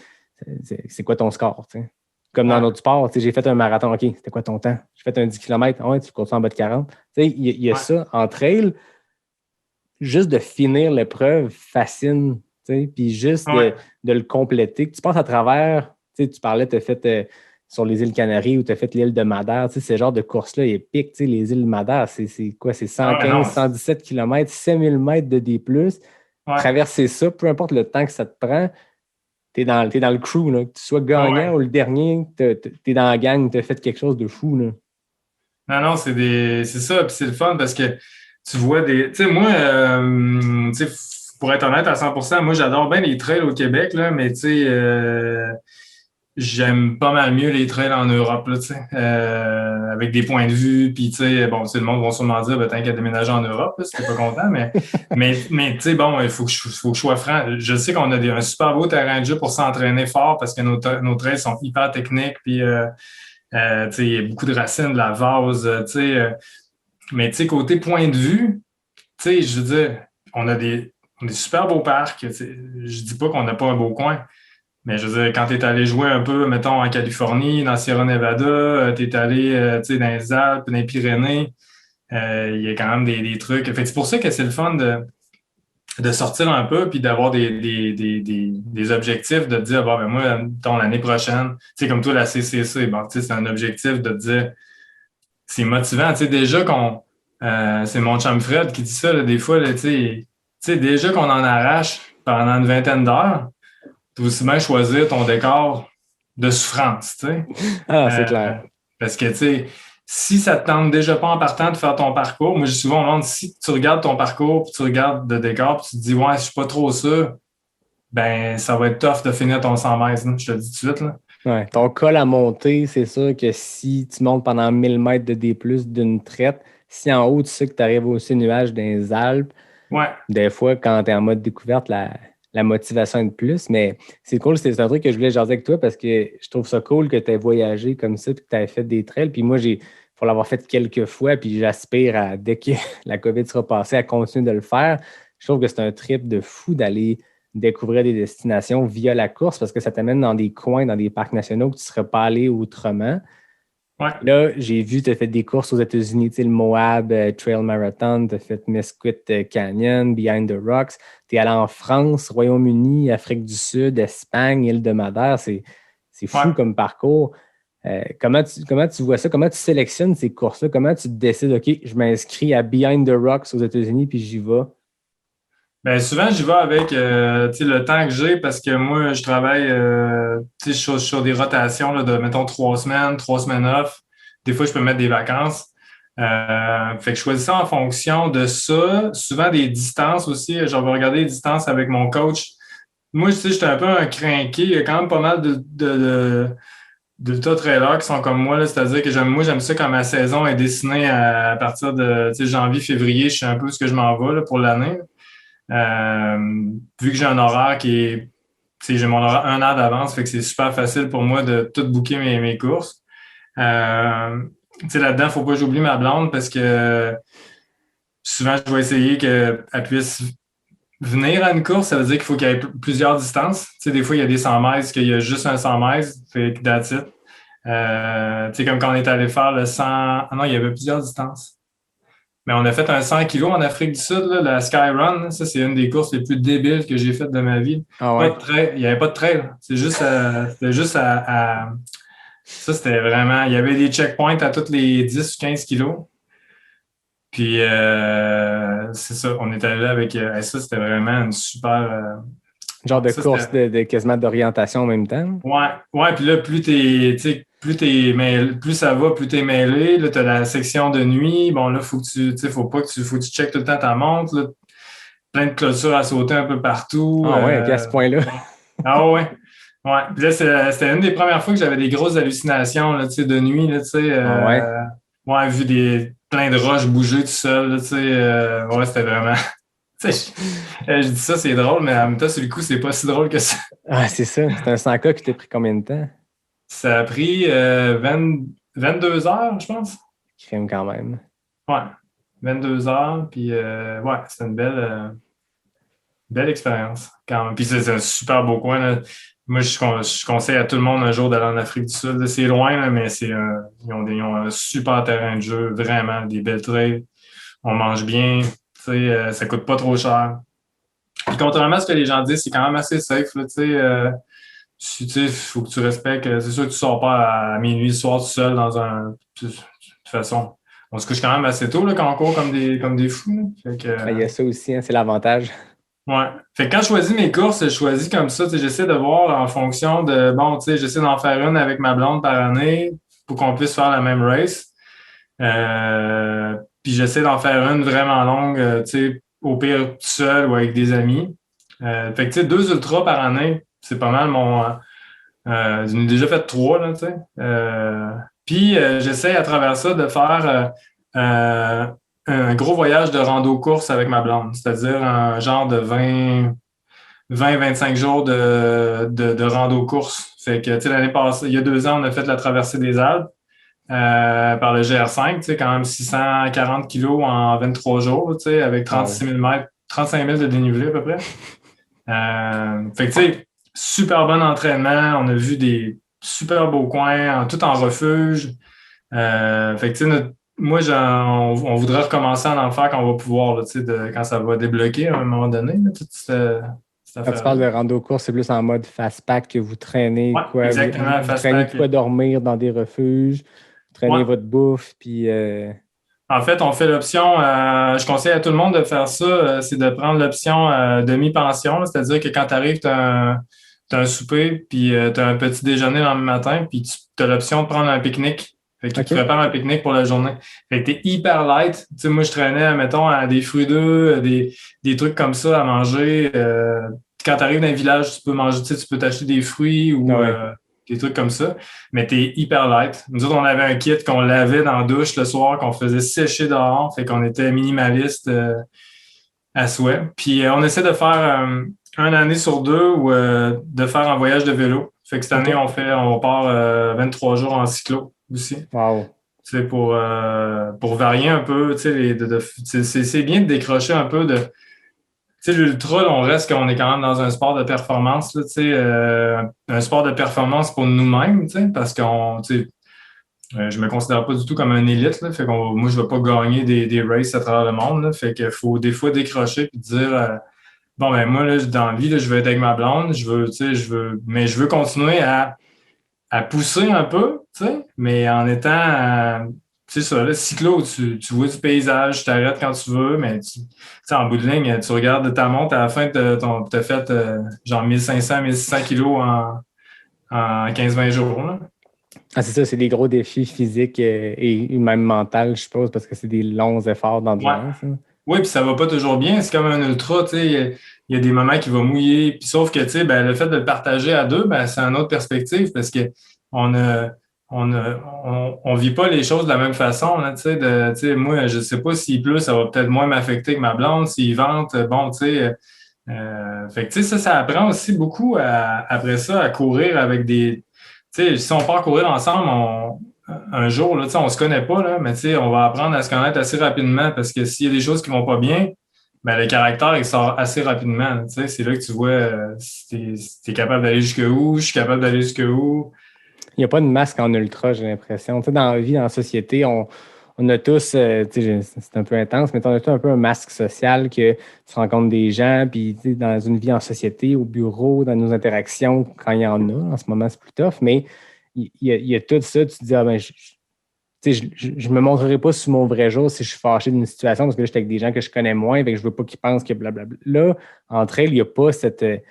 c'est quoi ton score? Tu sais? Comme dans notre sport, tu sais, j'ai fait un marathon, OK, c'était quoi ton temps? J'ai fait un 10 km, ouais, tu continues en bas de 40. Tu sais, il y a ça en trail, juste de finir l'épreuve fascine, tu sais, puis juste de le compléter. Tu passes à travers, tu sais, tu parlais, tu as fait sur les îles Canaries ou tu as fait l'île de Madère, tu sais, ce genre de course-là épique, tu sais, les îles de Madère, c'est quoi? C'est 115, 117 km, 5000 mètres de D+. Traverser ça, peu importe le temps que ça te prend, t'es dans le crew, là. Que tu sois gagnant ou le dernier, t'es dans la gang, t'as fait quelque chose de fou, là. Non, c'est ça, puis c'est le fun parce que tu vois des... Tu sais, moi, tu sais, pour être honnête à 100%, moi, j'adore bien les trails au Québec, là, mais tu sais, j'aime pas mal mieux les trails en Europe, là, tu sais, avec des points de vue, puis tu sais, bon, le monde va sûrement dire, ben, t'as qu'à déménager en Europe, là, si t'es pas content, mais tu sais, bon, il faut que je sois franc. Je sais qu'on a un super beau terrain de jeu pour s'entraîner fort parce que nos trails sont hyper techniques, puis tu sais, il y a beaucoup de racines, de la vase, tu sais, mais tu sais, côté point de vue, tu sais, je veux dire, on a des super beaux parcs, je dis pas qu'on n'a pas un beau coin. Mais je veux dire, quand tu es allé jouer un peu, mettons, en Californie, dans Sierra Nevada, tu es allé tu sais, dans les Alpes, dans les Pyrénées, il y a quand même des trucs. Fait que c'est pour ça que c'est le fun de sortir un peu puis d'avoir des objectifs, de te dire, bon, ben moi, l'année prochaine, tu sais, comme toi, la CCC, bon, tu sais, c'est un objectif de te dire, c'est motivant. Tu sais, déjà c'est mon chum Fred qui dit ça, là, des fois, là, tu sais, déjà qu'on en arrache pendant une vingtaine d'heures, tu vas aussi bien choisir ton décor de souffrance, tu sais. Ah, c'est clair. Parce que, tu sais, si ça te tente déjà pas en partant de faire ton parcours, moi, je dis souvent au monde, si tu regardes ton parcours, puis tu regardes le décor, puis tu te dis, ouais, je suis pas trop sûr, ben, ça va être tough de finir ton 100 mètres, là, je te le dis tout de suite, là. Ouais, ton col à monter, c'est sûr que si tu montes pendant 1000 mètres de D+, d'une traite, si en haut, tu sais que tu arrives au nuage dans les Alpes, des fois, quand tu es en mode découverte, la motivation est de plus, mais c'est cool, c'est un truc que je voulais jaser avec toi parce que je trouve ça cool que tu aies voyagé comme ça puis que tu aies fait des trails. Puis moi, pour l'avoir fait quelques fois, puis j'aspire à, dès que la COVID sera passée, à continuer de le faire. Je trouve que c'est un trip de fou d'aller découvrir des destinations via la course parce que ça t'amène dans des coins, dans des parcs nationaux que tu ne serais pas allé autrement. Là, j'ai vu, tu as fait des courses aux États-Unis, tu sais, le Moab Trail Marathon, tu as fait Mesquite Canyon, Behind the Rocks. Tu es allé en France, Royaume-Uni, Afrique du Sud, Espagne, île de Madère. C'est fou comme parcours. Comment tu vois ça? Comment tu sélectionnes ces courses-là? Comment tu décides, OK, je m'inscris à Behind the Rocks aux États-Unis puis j'y vais? Bien, souvent, j'y vais avec le temps que j'ai parce que moi, je travaille sur des rotations là, de, mettons, 3 semaines off. Des fois, je peux mettre des vacances. Fait que je choisis ça en fonction de ça. Souvent, des distances aussi. Je vais regarder les distances avec mon coach. Moi, tu sais, j'étais un peu un crinqué. Il y a quand même pas mal d'ultra-trailers qui sont comme moi. Là, c'est-à-dire que j'aime ça quand ma saison est dessinée à partir de janvier, février. Je sais un peu ce que je m'en vais là, pour l'année. Vu que j'ai un horaire j'ai mon horaire 1 an d'avance, fait que c'est super facile pour moi de tout booker mes courses. Là-dedans, il ne faut pas que j'oublie ma blonde parce que souvent, je vais essayer qu'elle puisse venir à une course. Ça veut dire qu'il faut qu'il y ait plusieurs distances. Des fois, il y a des 100 mètres qu'il y a juste un 100 mètres, fait que that's it. Comme quand on est allé faire le 100... Ah non, il y avait plusieurs distances. Mais on a fait un 100 kilos en Afrique du Sud, là, la Skyrun. Ça, c'est une des courses les plus débiles que j'ai faites de ma vie. Ah Pas ouais. de trail, il n'y avait pas de trail. C'était juste ça, c'était vraiment... Il y avait des checkpoints à tous les 10 ou 15 kilos. Puis, c'est ça, on est allé là avec... ça, c'était vraiment une super... Genre de ça, course de quasiment d'orientation en même temps. Ouais, puis là, plus ça va, plus t'es mêlé. Là, t'as la section de nuit. Bon, là, faut que tu checkes tout le temps ta montre. Là. Plein de clôtures à sauter un peu partout. Ah ouais, ok, à ce point-là. Ah ouais. Ouais. Puis là, c'était une des premières fois que j'avais des grosses hallucinations là, de nuit. Là, Ah ouais. Ouais, vu plein de roches bouger tout seul. Là, ouais, c'était vraiment. Je dis ça, c'est drôle, mais en même temps, sur le coup, c'est pas si drôle que ça. Ah, c'est ça. C'est un 100K qui t'a pris combien de temps? Ça a pris 22 heures, je pense. Crime quand même. Ouais, 22 heures. Puis, ouais, c'était une belle expérience. Quand même. Puis, c'est un super beau coin. Là. Moi, je conseille à tout le monde un jour d'aller en Afrique du Sud. C'est loin, là, mais ils ont un super terrain de jeu, vraiment, des belles trails. On mange bien. Ça coûte pas trop cher. Puis, contrairement à ce que les gens disent, c'est quand même assez safe. Là, il faut que tu respectes. C'est sûr que tu ne sors pas à minuit le soir tout seul dans un. De toute façon, on se couche quand même assez tôt là, quand on court comme des fous. Fait que, Il y a ça aussi, hein, c'est l'avantage. ouais. Fait que quand je choisis mes courses, je choisis comme ça. J'essaie de voir en fonction de. Bon, j'essaie d'en faire une avec ma blonde par année pour qu'on puisse faire la même race. Puis j'essaie d'en faire une vraiment longue, au pire tout seul ou avec des amis. Fait que 2 ultras par année, c'est pas mal mon. J'en ai déjà fait 3, là, tu sais. Puis j'essaie à travers ça de faire un gros voyage de rando-course avec ma blonde, c'est-à-dire un genre de 20-25 jours de rando-course. Fait que, tu sais, l'année passée, il y a 2 ans, on a fait la traversée des Alpes par le GR5, tu sais, quand même 640 kilos en 23 jours, tu sais, avec 36 000 mètres, 35 000 de dénivelé à peu près. Fait que, tu sais, super bon entraînement. On a vu des super beaux coins, tout en refuge. Fait que, tu sais, moi, on voudrait recommencer à en faire quand on va pouvoir, là, quand ça va débloquer à un moment donné. Là, Quand tu parles de rando-course, c'est plus en mode fast-pack que vous traînez ouais, quoi? Exactement, vous traînez quoi dormir dans des refuges, vous traînez votre bouffe, puis... En fait, on fait l'option, je conseille à tout le monde de faire ça, c'est de prendre l'option demi-pension, là, c'est-à-dire que quand tu arrives, tu as un souper, puis tu as un petit déjeuner le lendemain matin, puis tu as l'option de prendre un pique-nique. Fait que tu te prépares un pique-nique pour la journée. Fait que tu es hyper light. Tu sais, moi, je traînais, mettons, à des fruits d'œufs, des trucs comme ça à manger. Quand tu arrives dans un village, tu peux manger, tu peux t'acheter des fruits ou des trucs comme ça, mais tu es hyper light. Nous autres, on avait un kit qu'on lavait dans la douche le soir, qu'on faisait sécher dehors, fait qu'on était minimaliste à souhait. Puis on essaie de faire une année sur 2 ou de faire un voyage de vélo. Fait que cette année, on part 23 jours en cyclo aussi. Wow. C'est pour varier un peu, c'est bien de décrocher un peu de. Tu sais, l'ultra, on reste qu'on est quand même dans un sport de performance, là, un sport de performance pour nous-mêmes, parce qu'on, je me considère pas du tout comme un élite, là, fait qu'on, moi, je vais pas gagner des races à travers le monde, là, fait qu'il faut des fois décrocher et dire, bon, ben moi, là, dans la vie, là, je veux être avec ma blonde, mais je veux continuer à pousser un peu, mais en étant... c'est ça, là, cyclo, tu vois du paysage, tu t'arrêtes quand tu veux, mais en bout de ligne, tu regardes ta montre, à la fin, tu as fait genre 1500-1600 kilos en 15-20 jours. Là. Ah, c'est ça, c'est des gros défis physiques et même mentaux, je suppose, parce que c'est des longs efforts d'endurance. Ouais. Oui, puis ça va pas toujours bien. C'est comme un ultra, il y a des moments qui vont mouiller. Puis sauf que, le fait de le partager à 2, c'est une autre perspective parce que on vit pas les choses de la même façon. Là, moi, je sais pas s'il pleut, ça va peut-être moins m'affecter que ma blonde. S'il vente, bon, fait que ça apprend aussi beaucoup après ça à courir avec des... si on part courir ensemble, un jour, là, on se connaît pas, là, mais on va apprendre à se connaître assez rapidement parce que s'il y a des choses qui vont pas bien, le caractère, il sort assez rapidement. C'est là que tu vois si t'es capable d'aller jusqu'où, je suis capable d'aller jusqu'où. Il n'y a pas de masque en ultra, j'ai l'impression. Dans la vie, dans la société, on a tous, c'est un peu intense, mais on a tous un peu un masque social que tu rencontres des gens, puis dans une vie en société, au bureau, dans nos interactions, quand il y en a, en ce moment, c'est plus tough, mais il y a tout ça, tu te dis, je me montrerai pas sous mon vrai jour si je suis fâché d'une situation parce que là, j'étais avec des gens que je connais moins et que je veux pas qu'ils pensent que blablabla. Là, entre elles, il n'y a pas cette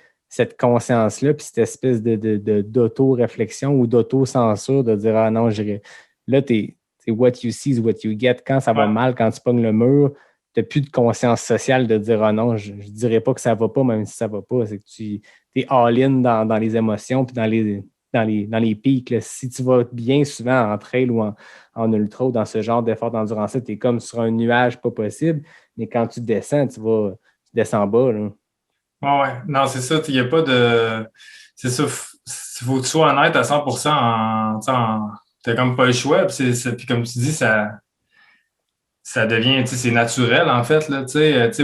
conscience-là puis cette espèce d'auto-réflexion ou d'auto-censure de dire « Ah non, j'irai. » Là, c'est what you see is what you get. Quand ça va mal, quand tu pognes le mur, tu n'as plus de conscience sociale de dire « Ah non, je ne dirais pas que ça va pas, même si ça va pas. » C'est que tu es all-in dans les émotions puis dans les pics. Là. Si tu vas bien souvent en trail ou en ultra ou dans ce genre d'effort d'endurance, tu es comme sur un nuage pas possible. Mais quand tu descends, tu descends bas. Là. Ouais. Non, c'est ça. Il n'y a pas de. C'est ça. Il faut que tu sois honnête à 100%. T'as comme pas le choix. Puis comme tu dis, ça devient, c'est naturel, en fait. Là,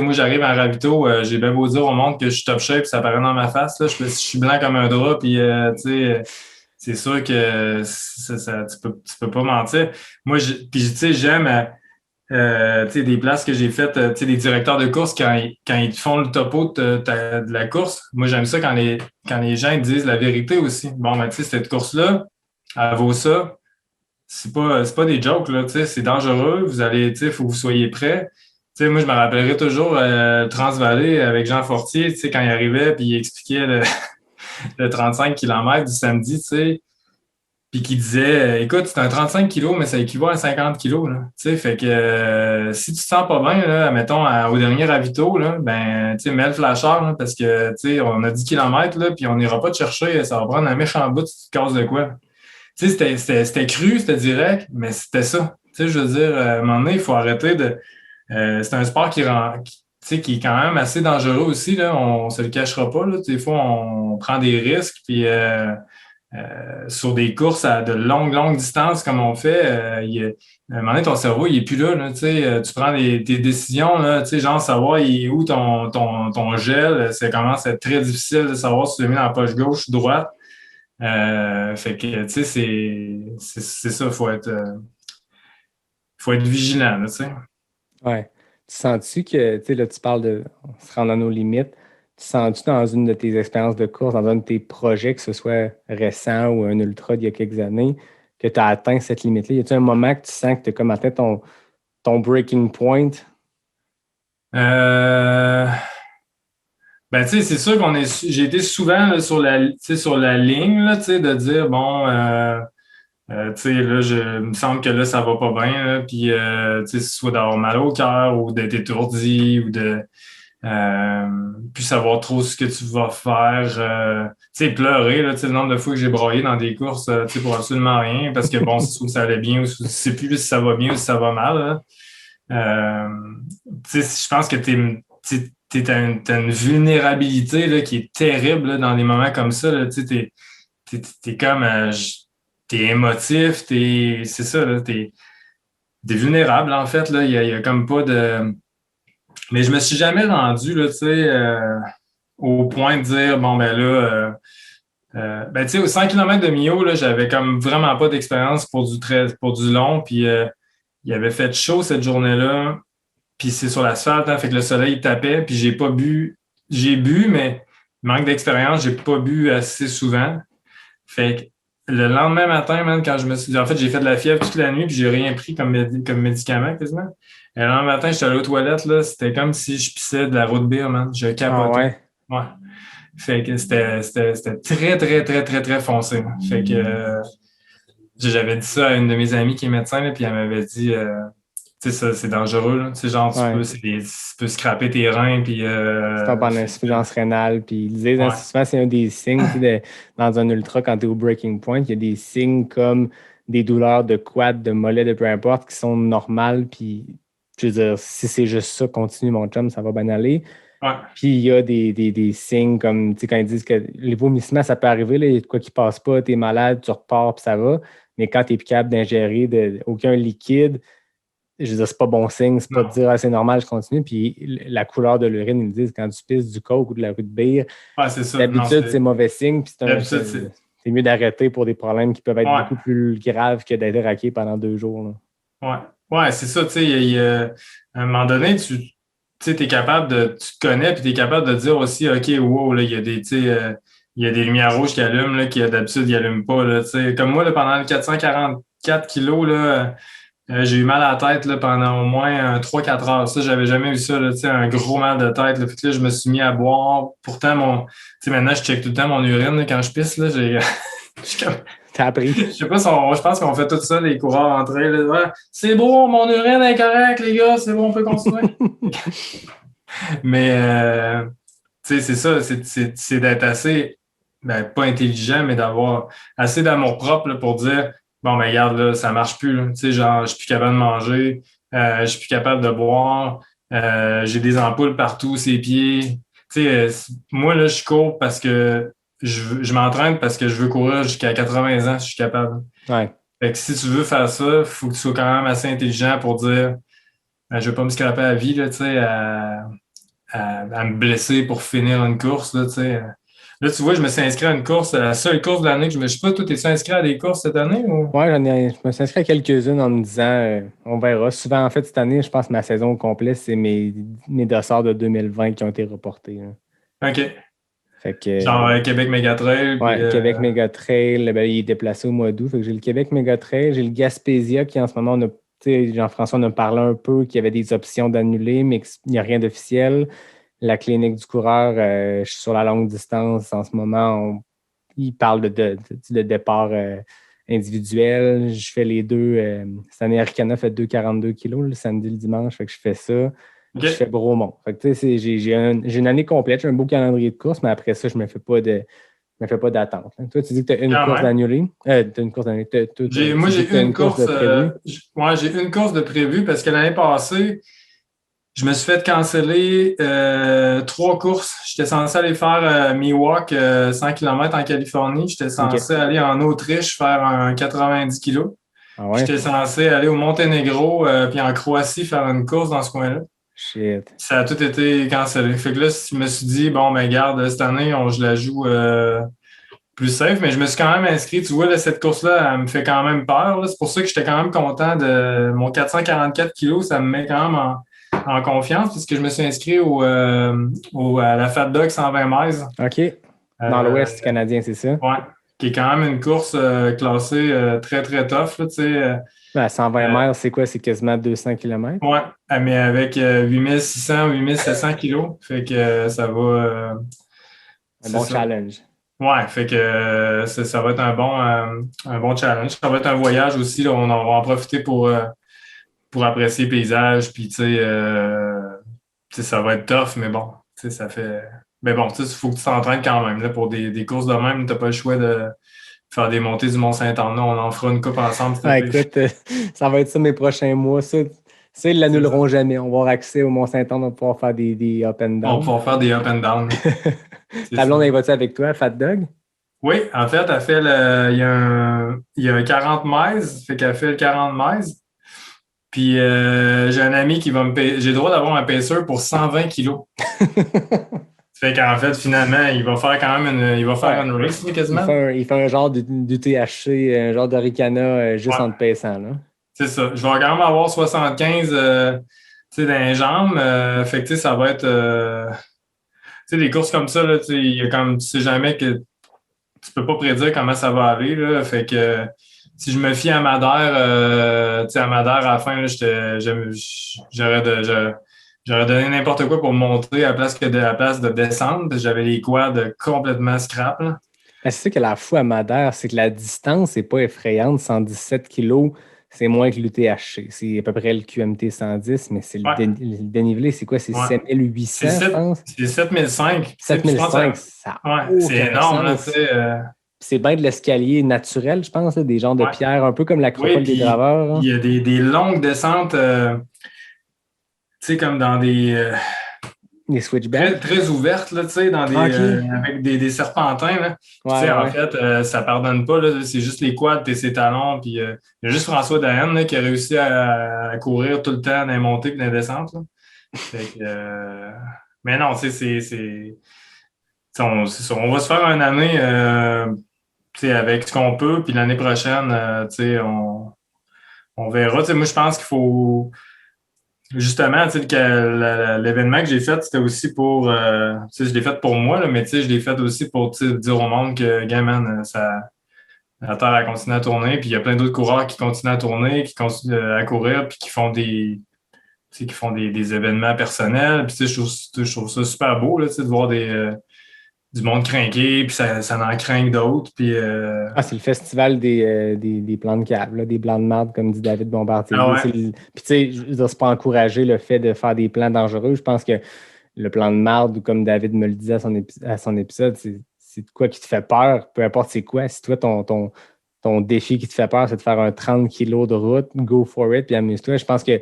moi, j'arrive à un ravito, j'ai bien beau dire au monde que je suis top shape, ça apparaît dans ma face. Là, je suis blanc comme un drap, puis c'est sûr que tu peux pas mentir. Moi, j'aime des places que j'ai faites, des directeurs de course, quand ils font le topo de la course. Moi, j'aime ça quand les gens ils disent la vérité aussi. Bon, cette course-là, elle vaut ça. C'est pas des jokes, là, c'est dangereux. Vous allez, faut que vous soyez prêts. Moi, je me rappellerai toujours Transvallée avec Jean Fortier, quand il arrivait puis il expliquait le 35 km du samedi, puis qui disait écoute, c'est un 35 kg, mais ça équivaut à 50 kg. Là, fait que si tu te sens pas bien, là, mettons au dernier ravito, là, ben mets le flasheur là, parce que on a 10 km, là, puis on n'ira pas te chercher, ça va prendre un méchant bout si tu te casses de quoi. C'était cru, c'était direct, mais c'était ça. Je veux dire, à un moment donné, il faut arrêter de. C'est un sport qui est quand même assez dangereux aussi. Là, on se le cachera pas. Là. Des fois, on prend des risques. Puis sur des courses à de longues distances comme on fait, à un moment donné, ton cerveau, il est plus là. Là tu prends tes décisions, là, genre savoir il est où ton gel. Ça commence à être très difficile de savoir si tu l'as mis dans la poche gauche ou droite. Fait que, c'est ça, faut être vigilant, tu sais. Ouais. Tu sens-tu que, là, tu parles de se rendre à nos limites. Tu sens-tu dans une de tes expériences de course, dans un de tes projets, que ce soit récent ou un ultra d'il y a quelques années, que tu as atteint cette limite-là? Y a-t-il un moment que tu sens que tu as comme atteint ton breaking point? Ben, c'est sûr j'ai été souvent là, sur la ligne, là, de dire, bon, là, il me semble que là, ça va pas bien, là, puis, soit d'avoir mal au cœur ou d'être étourdi ou de plus savoir trop ce que tu vas faire, pleurer, là, le nombre de fois que j'ai braillé dans des courses, pour absolument rien, parce que, bon, si ça allait bien ou si c'est plus si ça va bien ou si ça va mal, là. Je pense que t'as une vulnérabilité là, qui est terrible là, dans des moments comme ça. Là, t'es comme t'es émotif, c'est ça, là, t'es vulnérable en fait. Là, il y a comme pas de. Mais je me suis jamais rendu là, au point de dire bon ben là. Au 100 km de Millau, là, j'avais comme vraiment pas d'expérience pour du long. Puis il avait fait chaud cette journée-là. Puis c'est sur l'asphalte, hein, fait que le soleil tapait, puis j'ai pas bu. J'ai bu, mais manque d'expérience, j'ai pas bu assez souvent. Fait que le lendemain matin, man, quand je me suis dit, en fait, j'ai fait de la fièvre toute la nuit, puis j'ai rien pris comme médicament quasiment. Et le lendemain matin, j'étais allé aux toilettes, là, c'était comme si je pissais de la route beer, man. Je capotais. Ah ouais? Ouais. Fait que c'était très, très, très, très, très foncé. Fait que j'avais dit ça à une de mes amies qui est médecin, là, puis elle m'avait dit ça, c'est dangereux. Là. Genre, tu peux scraper tes reins. Puis, tu tombes en insuffisance rénale. Puis, ils disent, souvent, c'est un des signes. Dans un ultra, quand tu es au breaking point, il y a des signes comme des douleurs de quad, de mollet, de peu importe, qui sont normales. Puis, je veux dire, si c'est juste ça, continue, mon chum, ça va bien aller. Ouais. Puis, il y a des signes comme, tu sais, quand ils disent que les vomissements, ça peut arriver, il y a de quoi qui passe pas, tu es malade, tu repars, puis ça va. Mais quand tu es plus capable d'ingérer aucun liquide, je veux dire, c'est pas bon signe, c'est pas de dire c'est normal, je continue. Puis la couleur de l'urine, ils disent quand tu pisses du coke ou de la rue de bière, d'habitude, c'est mauvais signe. Puis c'est mieux d'arrêter pour des problèmes qui peuvent être beaucoup plus graves que d'être raqué pendant 2 jours. Là. Ouais. Ouais, c'est ça, tu sais, à un moment donné, tu sais, t'es capable tu te connais, puis t'es capable de dire aussi, OK, wow, là, il y a des, tu sais, il y a des lumières rouges qui allument, là, qui d'habitude, ils allument pas, là, tu sais. Comme moi, là, pendant le 444 kilos, là, j'ai eu mal à la tête, là, pendant au moins 3-4 heures. Ça, j'avais jamais vu ça, là, tu sais, un gros mal de tête, là. Fait que là, je me suis mis à boire. Pourtant, tu sais, maintenant, je check tout le temps mon urine, là, quand je pisse, là, je suis comme, T'as appris. je sais pas si je pense qu'on fait tout ça, les coureurs entrés. Là. Ouais, c'est bon, mon urine est correcte, les gars, c'est bon, on peut continuer. Mais, tu sais, c'est ça, c'est d'être assez, ben, pas intelligent, mais d'avoir assez d'amour-propre là, pour dire, bon, ben, regarde, là, ça marche plus. Tu sais, genre, je suis plus capable de manger, je suis plus capable de boire, j'ai des ampoules partout, ses pieds. Tu sais, moi, là, je cours parce que je m'entraîne parce que je veux courir jusqu'à 80 ans si je suis capable. Ouais. Fait que si tu veux faire ça, il faut que tu sois quand même assez intelligent pour dire je ne vais pas me scraper la vie là, tu sais, à me blesser pour finir une course. Là, tu sais. Là, tu vois, je me suis inscrit à une course, la seule course de l'année que je me suis pas. Toi, t'es-tu inscrit à des courses cette année? Ou? Ouais, je me suis inscrit à quelques-unes en me disant on verra. Souvent, en fait, cette année, je pense que ma saison complète, c'est mes dossards de 2020 qui ont été reportés. Là. OK. Fait que, Genre Québec Mégatrail. ouais, Puis, Québec Mégatrail, ben, il est déplacé au mois d'août. Fait que j'ai le Québec Mégatrail, j'ai le Gaspésia qui en ce moment, Jean-François en a parlé un peu, qu'il y avait des options d'annuler, mais qu'il n'y a rien d'officiel. La clinique du coureur, je suis sur la longue distance en ce moment. Il parle de départ individuel. Je fais les deux. Cette année, Aricana fait 2,42 kilos le samedi, le dimanche. Fait que je fais ça. OK. Je fais Bromont. Fait que, j'ai une année complète. J'ai un beau calendrier de course, mais après ça, je ne me fais pas d'attente. Toi, tu dis que tu as une course d'annulée. Tu as une course d'annulée. Moi, j'ai une course de prévue. Ouais, j'ai une course de prévue parce que l'année passée, je me suis fait canceller 3 courses. J'étais censé aller faire Miwok 100 km en Californie. J'étais censé aller en Autriche faire un 90 kg. Ah ouais? J'étais censé aller au Monténégro puis en Croatie faire une course dans ce coin-là. Shit. Ça a tout été cancellé. Fait que là, je me suis dit, bon, ben garde, cette année, je la joue plus safe, mais je me suis quand même inscrit. Tu vois, là, cette course-là, elle me fait quand même peur. Là. C'est pour ça que j'étais quand même content de mon 444 kilos. Ça me met quand même en confiance puisque je me suis inscrit à la Fat Dog 120 miles. OK. Dans l'Ouest canadien, c'est ça? Ouais. Qui est quand même une course classée très, très tough. Là, tu sais, 120 miles, c'est quoi? C'est quasiment 200 km? ouais, mais avec 8600, 8700 kilos. Fait que ça va. Un bon challenge. Ouais, fait que ça va être un bon challenge. Ça va être un voyage aussi. Là, on va en profiter pour apprécier le paysage. Puis, tu sais, ça va être tough, mais bon, tu sais, ça fait. Mais bon, tu sais, il faut que tu t'entraînes quand même. Là, pour des courses de même, tu n'as pas le choix de faire des montées du Mont-Saint-Anne. On en fera une coupe ensemble. Écoute, ça va être ça mes prochains mois. Ça ils ne l'annuleront jamais. On va avoir accès au Mont-Saint-Anne, on va pouvoir faire des up and down. On va pouvoir faire des up and down. Ta blonde, elle va-tu avec toi, Fat Dog? Oui, en fait, elle fait il y a un 40 miles, fait qu'elle fait le 40 miles. Puis j'ai un ami qui va me payer. J'ai le droit d'avoir un pacer pour 120 kilos. Fait qu'en fait, finalement, il va faire quand même une race quasiment. Il fait un genre du THC, un genre d'Aricana juste en te paissant. Là. C'est ça. Je vais quand même avoir 75 dans les jambes. Fait que ça va être. Des courses comme ça, là, il y a comme tu sais jamais que tu peux pas prédire comment ça va aller. Là, fait que si je me fie à Madère, à Madère à la fin, j'aurais donné n'importe quoi pour monter à la place de descendre. J'avais les quads complètement scrap. Là. C'est ça qui est la fou à Madère, c'est que la distance n'est pas effrayante. 117 kilos, c'est moins que l'UTHC. C'est à peu près le QMT 110, mais c'est le dénivelé, c'est quoi? C'est 7800, je pense? C'est 7005. 7005, c'est énorme. Là, c'est bien de l'escalier naturel, je pense, là, des genres de pierres, un peu comme l'acropole des graveurs. Hein. Il y a des longues descentes, comme dans des switchbacks. très ouvertes, là, avec des serpentins. Là. En fait, ça ne pardonne pas. Là, c'est juste les quads et ses talons. Puis, il y a juste François Dahen là, qui a réussi à courir tout le temps dans les montées et dans les descentes. Là. Fait que, mais non, on va se faire une année avec ce qu'on peut. Puis l'année prochaine, on verra. Tu sais, moi, je pense qu'il faut... Justement, tu sais, l'événement que j'ai fait, c'était aussi pour... tu sais, je l'ai fait pour moi, là, mais tu sais, je l'ai fait aussi pour tu sais, dire au monde que, gars, man, la Terre a continué à tourner, puis il y a plein d'autres coureurs qui continuent à tourner, qui continuent à courir, puis qui font des événements personnels. Puis tu sais, je trouve ça super beau, là, tu sais, de voir du monde crinqué, puis ça en craint d'autres. Puis, c'est le festival des plans de câble, là, des plans de marde, comme dit David Bombardier. Ah ouais. Puis tu sais, je veux dire, c'est pas encourager le fait de faire des plans dangereux. Je pense que le plan de marde, ou comme David me le disait à son épisode, c'est de quoi qui te fait peur, peu importe c'est quoi. Si toi, ton défi qui te fait peur, c'est de faire un 30 kilos de route, go for it, puis amuse-toi. Je pense que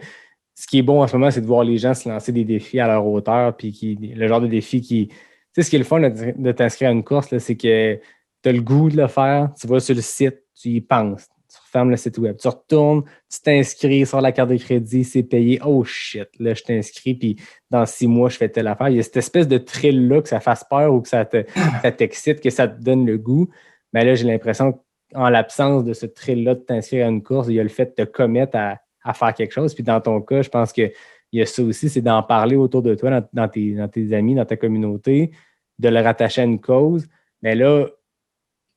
ce qui est bon en ce moment, c'est de voir les gens se lancer des défis à leur hauteur, puis le genre de défi qui... Tu sais, ce qui est le fun de t'inscrire à une course, là, c'est que tu as le goût de le faire, tu vas sur le site, tu y penses, tu refermes le site web, tu retournes, tu t'inscris sur la carte de crédit, c'est payé. Oh shit, là, je t'inscris, puis dans 6 mois, je fais telle affaire. Il y a cette espèce de thrill-là, que ça fasse peur ou que ça t'excite, que ça te donne le goût. Mais là, j'ai l'impression qu'en l'absence de ce thrill-là de t'inscrire à une course, il y a le fait de te commettre à faire quelque chose. Puis dans ton cas, je pense qu'il y a ça aussi, c'est d'en parler autour de toi, dans tes amis, dans ta communauté, de le rattacher à une cause. Mais là,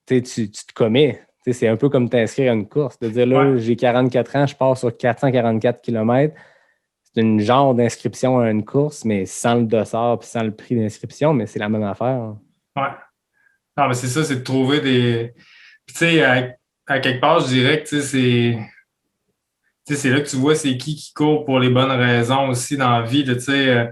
tu te commets. C'est un peu comme t'inscrire à une course. De dire, là, j'ai 44 ans, je pars sur 444 km. C'est une genre d'inscription à une course, mais sans le dossard puis sans le prix d'inscription, mais c'est la même affaire. Ouais. Non, mais c'est ça, c'est de trouver des... Tu sais, à quelque part, je dirais que c'est là que tu vois c'est qui court pour les bonnes raisons aussi dans la vie. Tu sais,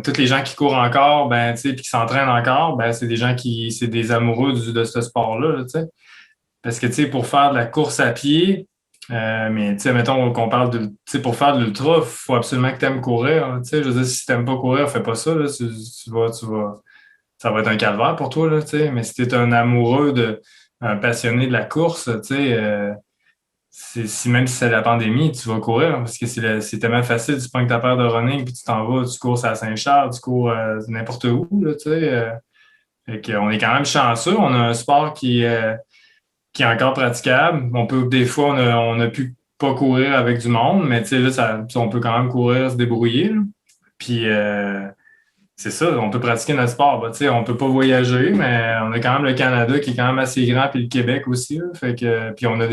tous les gens qui courent encore, ben, tu sais, puis qui s'entraînent encore, ben, c'est des gens c'est des amoureux de ce sport-là, tu sais. Parce que, tu sais, pour faire de la course à pied, mais, tu sais, mettons qu'on parle tu sais, pour faire de l'ultra, il faut absolument que tu aimes courir. Hein, tu sais, je veux dire, si tu n'aimes pas courir, fais pas ça, là, ça va être un calvaire pour toi, là, tu sais. Mais si tu es un amoureux un passionné de la course, tu sais, même si c'est la pandémie, tu vas courir parce que c'est tellement facile. Tu prends ta paire de running puis tu t'en vas, tu cours à Saint-Charles, tu cours n'importe où. Là, tu sais, on est quand même chanceux. On a un sport qui est encore praticable. Des fois, on a pu pas courir avec du monde, mais tu sais, là, on peut quand même courir, se débrouiller. Là. Puis c'est ça, on peut pratiquer notre sport. Tu sais, on peut pas voyager, mais on a quand même le Canada qui est quand même assez grand, puis le Québec aussi. Là, fait que, puis on a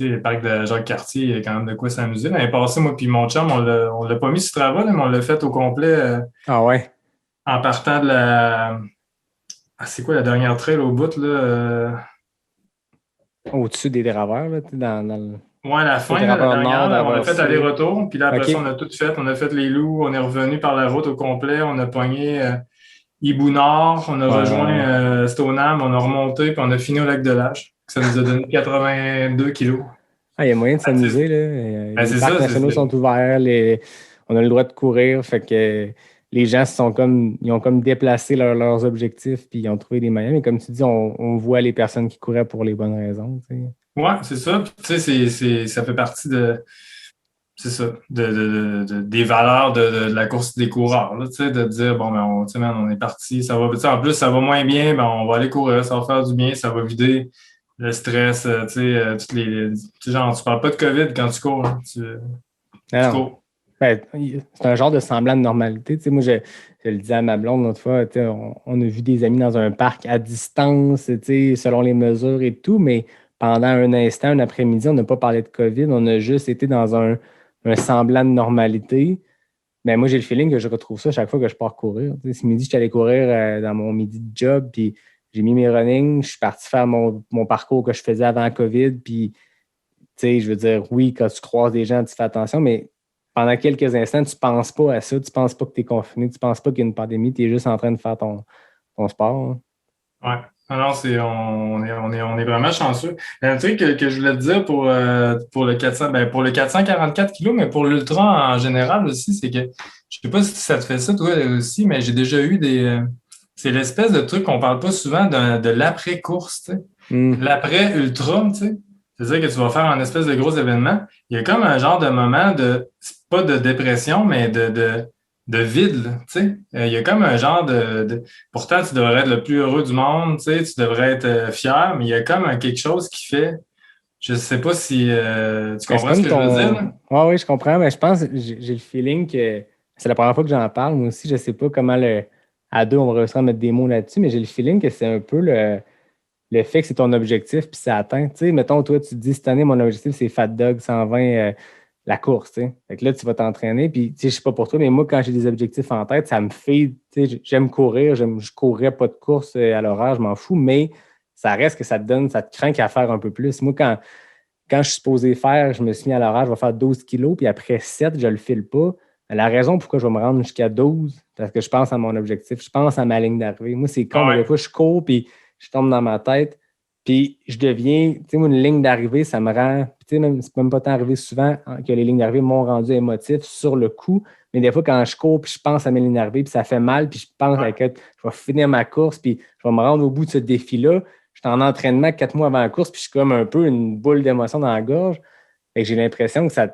le parc de Jacques-Cartier, il y a quand même de quoi s'amuser. L'année passée, moi puis mon chum, on l'a pas mis sur travail, mais on l'a fait au complet Ah ouais? En partant de la... c'est quoi la dernière trail au bout, là? Au-dessus des dériveurs, là, Ouais, la fin, la dernière, là, on a fait aller-retour, puis là, après ça, on a tout fait. On a fait les loups, on est revenu par la route au complet, on a pogné Hibou Nord, on a rejoint Stoneham, on a remonté, puis on a fini au lac de Lâche. Ça nous a donné 82 kilos. Ah, il y a moyen de s'amuser, là. Les parcs nationaux sont ouverts, on a le droit de courir, fait que les gens ils ont comme déplacé leurs objectifs, puis ils ont trouvé des moyens. Mais comme tu dis, on voit les personnes qui couraient pour les bonnes raisons. Tu sais. Oui, c'est ça. Tu sais, ça fait partie des valeurs de la course des coureurs. Là, tu sais, de dire, bon, ben, on est parti, ça va. En plus, ça va moins bien, ben, on va aller courir, ça va faire du bien, ça va vider le stress. Genre, tu parles pas de COVID quand tu cours. Hein, tu cours. Ben, c'est un genre de semblant de normalité. Tu sais, moi, je le disais à ma blonde l'autre fois, tu sais, on a vu des amis dans un parc à distance, tu sais, selon les mesures et tout, mais pendant un instant, un après-midi, on n'a pas parlé de COVID, on a juste été dans un semblant de normalité. Mais moi, j'ai le feeling que je retrouve ça chaque fois que je pars courir. Tu sais, ce midi, je suis allé courir dans mon midi de job, puis j'ai mis mes runnings, je suis parti faire mon parcours que je faisais avant COVID, puis, tu sais, je veux dire, oui, quand tu croises des gens, tu fais attention, mais pendant quelques instants, tu ne penses pas à ça, tu ne penses pas que tu es confiné, tu ne penses pas qu'il y a une pandémie, tu es juste en train de faire ton sport. Hein. Ouais. Alors, on est vraiment chanceux. Un truc que je voulais te dire pour le 400, pour le 444 kilos, mais pour l'ultra en général aussi, c'est que je sais pas si ça te fait ça toi aussi, mais j'ai déjà eu c'est l'espèce de truc qu'on parle pas souvent de l'après-course, tu sais. L'après-ultra, tu sais. C'est-à-dire que tu vas faire un espèce de gros événement. Il y a comme un genre de moment pas de dépression, mais de vide, tu sais. Il y a comme un genre pourtant, tu devrais être le plus heureux du monde, tu sais, tu devrais être fier, mais il y a comme quelque chose qui fait, je Je sais pas si tu C'est comprends ce comme que je veux dire, là? Ouais, oui, je comprends, mais je pense j'ai le feeling que c'est la première fois que j'en parle. Moi aussi, je sais pas comment à deux, on va réussir à mettre des mots là-dessus, mais j'ai le feeling que c'est un peu le fait que c'est ton objectif puis c'est atteint. Tu sais, mettons, toi, tu te dis cette année, mon objectif, c'est Fat Dog 120 la course. Tu sais. Fait que là, tu vas t'entraîner. Puis, tu sais, je sais pas pour toi, mais moi, quand j'ai des objectifs en tête, ça me fait. Tu sais, j'aime courir, je courrais pas de course à l'horaire, je m'en fous, mais ça reste que ça te craint qu'à faire un peu plus. Moi, quand je suis supposé faire, je me suis mis à l'horaire, je vais faire 12 kilos, puis après 7, je le file pas. La raison pourquoi je vais me rendre jusqu'à 12, parce que je pense à mon objectif, je pense à ma ligne d'arrivée. Moi, c'est con, mais Ouais. des fois, je cours, puis je tombe dans ma tête, puis je deviens, tu sais, moi, une ligne d'arrivée, ça me rend, puis tu sais, même, c'est même pas tant arrivé souvent que les lignes d'arrivée m'ont rendu émotif sur le coup, mais des fois, quand je cours, puis je pense à mes lignes d'arrivée, puis ça fait mal, puis je pense à que je vais finir ma course, puis je vais me rendre au bout de ce défi-là. Je suis en entraînement 4 mois avant la course, puis je suis comme un peu une boule d'émotion dans la gorge. Fait que j'ai l'impression que ça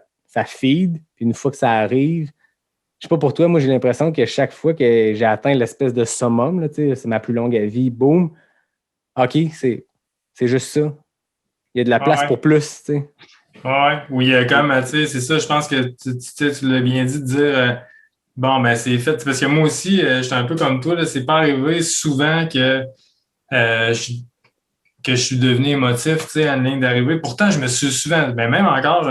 feed, puis une fois que ça arrive, je sais pas pour toi, moi j'ai l'impression que chaque fois que j'ai atteint l'espèce de summum, là, c'est ma plus longue à vie, boum, OK, c'est juste ça. Il y a de la place Ouais. pour plus, tu sais. Ouais. Oui, comme, tu sais, c'est ça, je pense que tu l'as bien dit de dire, bon, ben c'est fait. Parce que moi aussi, j'étais un peu comme toi, là, c'est pas arrivé souvent que je que je suis devenu émotif, tu sais, à une ligne d'arrivée. Pourtant, je me suis souvent, ben même encore